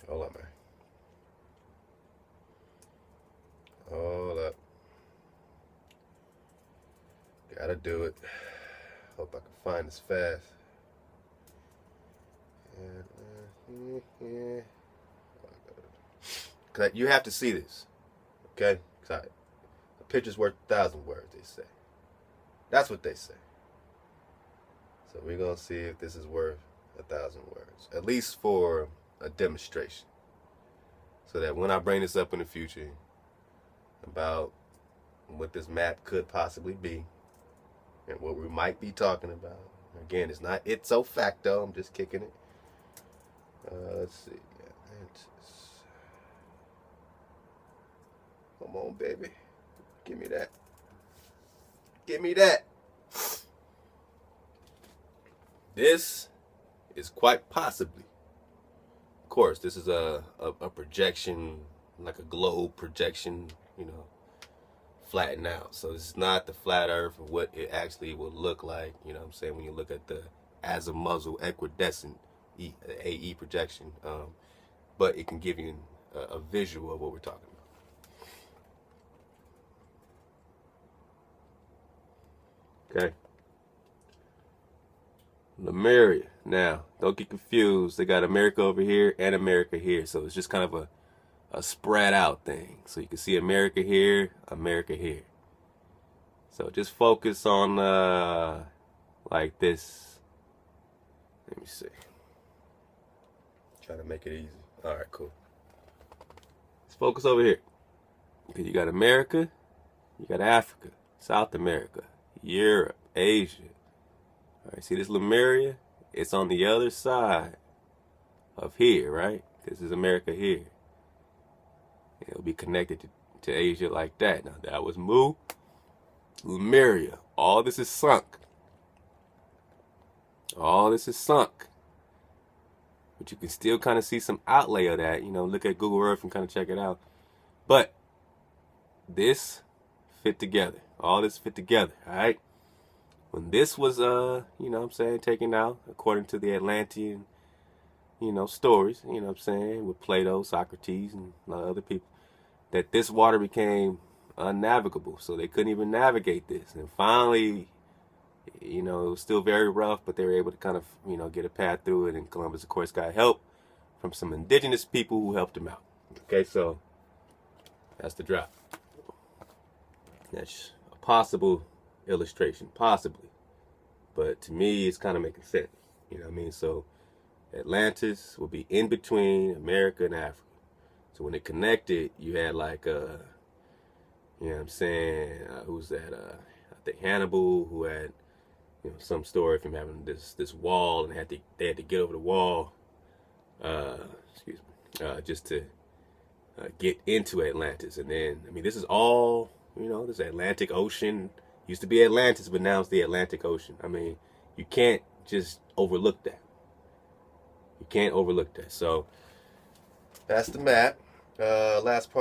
Speaker 1: Hold up, man. Hold up. Gotta do it. Hope I can find this fast. Cause you have to see this, okay? Cause a picture's worth 1,000 words, they say. That's what they say. So we're going to see if this is worth 1,000 words, at least for a demonstration. So that when I bring this up in the future about what this map could possibly be and what we might be talking about. Again, it's not ipso facto, I'm just kicking it. Let's see. Come on, baby. Give me that. Give me that. This is quite possibly, of course, this is a projection, like a globe projection, you know, flattened out. So this is not the flat earth of what it actually will look like, you know what I'm saying, when you look at the azimuthal equidistant AE projection. But it can give you a visual of what we're talking about. Okay. Lemuria. Now, don't get confused. They got America over here and America here. So it's just kind of a spread out thing. So you can see America here, America here. So just focus on like this. Let me see. Try to make it easy. All right, cool. Let's focus over here. Because you got America, you got Africa, South America, Europe, Asia. All right, see this Lemuria? It's on the other side of here, right? This is America here. It'll be connected to Asia like that. Now that was Mu, Lemuria. All this is sunk. All this is sunk. But you can still kind of see some outlay of that. You know, look at Google Earth and kind of check it out. But this fit together. All this fit together, all right? When this was, you know what I'm saying, taken out, according to the Atlantean, you know, stories, you know what I'm saying, with Plato, Socrates, and other people, that this water became unnavigable. So they couldn't even navigate this. And finally, you know, it was still very rough, but they were able to kind of, you know, get a path through it. And Columbus, of course, got help from some indigenous people who helped him out. Okay, so that's the drop. That's a possible illustration, possibly, but to me it's kind of making sense, you know what I mean? So Atlantis will be in between America and Africa. So when it connected, you had like you know what I'm saying, who's that, I think Hannibal, who had, you know, some story from having this wall, and they had to get over the wall, just to get into Atlantis. And then, I mean, this is all, you know, this Atlantic Ocean. Used to be Atlantis, but now it's the Atlantic Ocean. I mean, you can't just overlook that. You can't overlook that. So that's the map. Last part.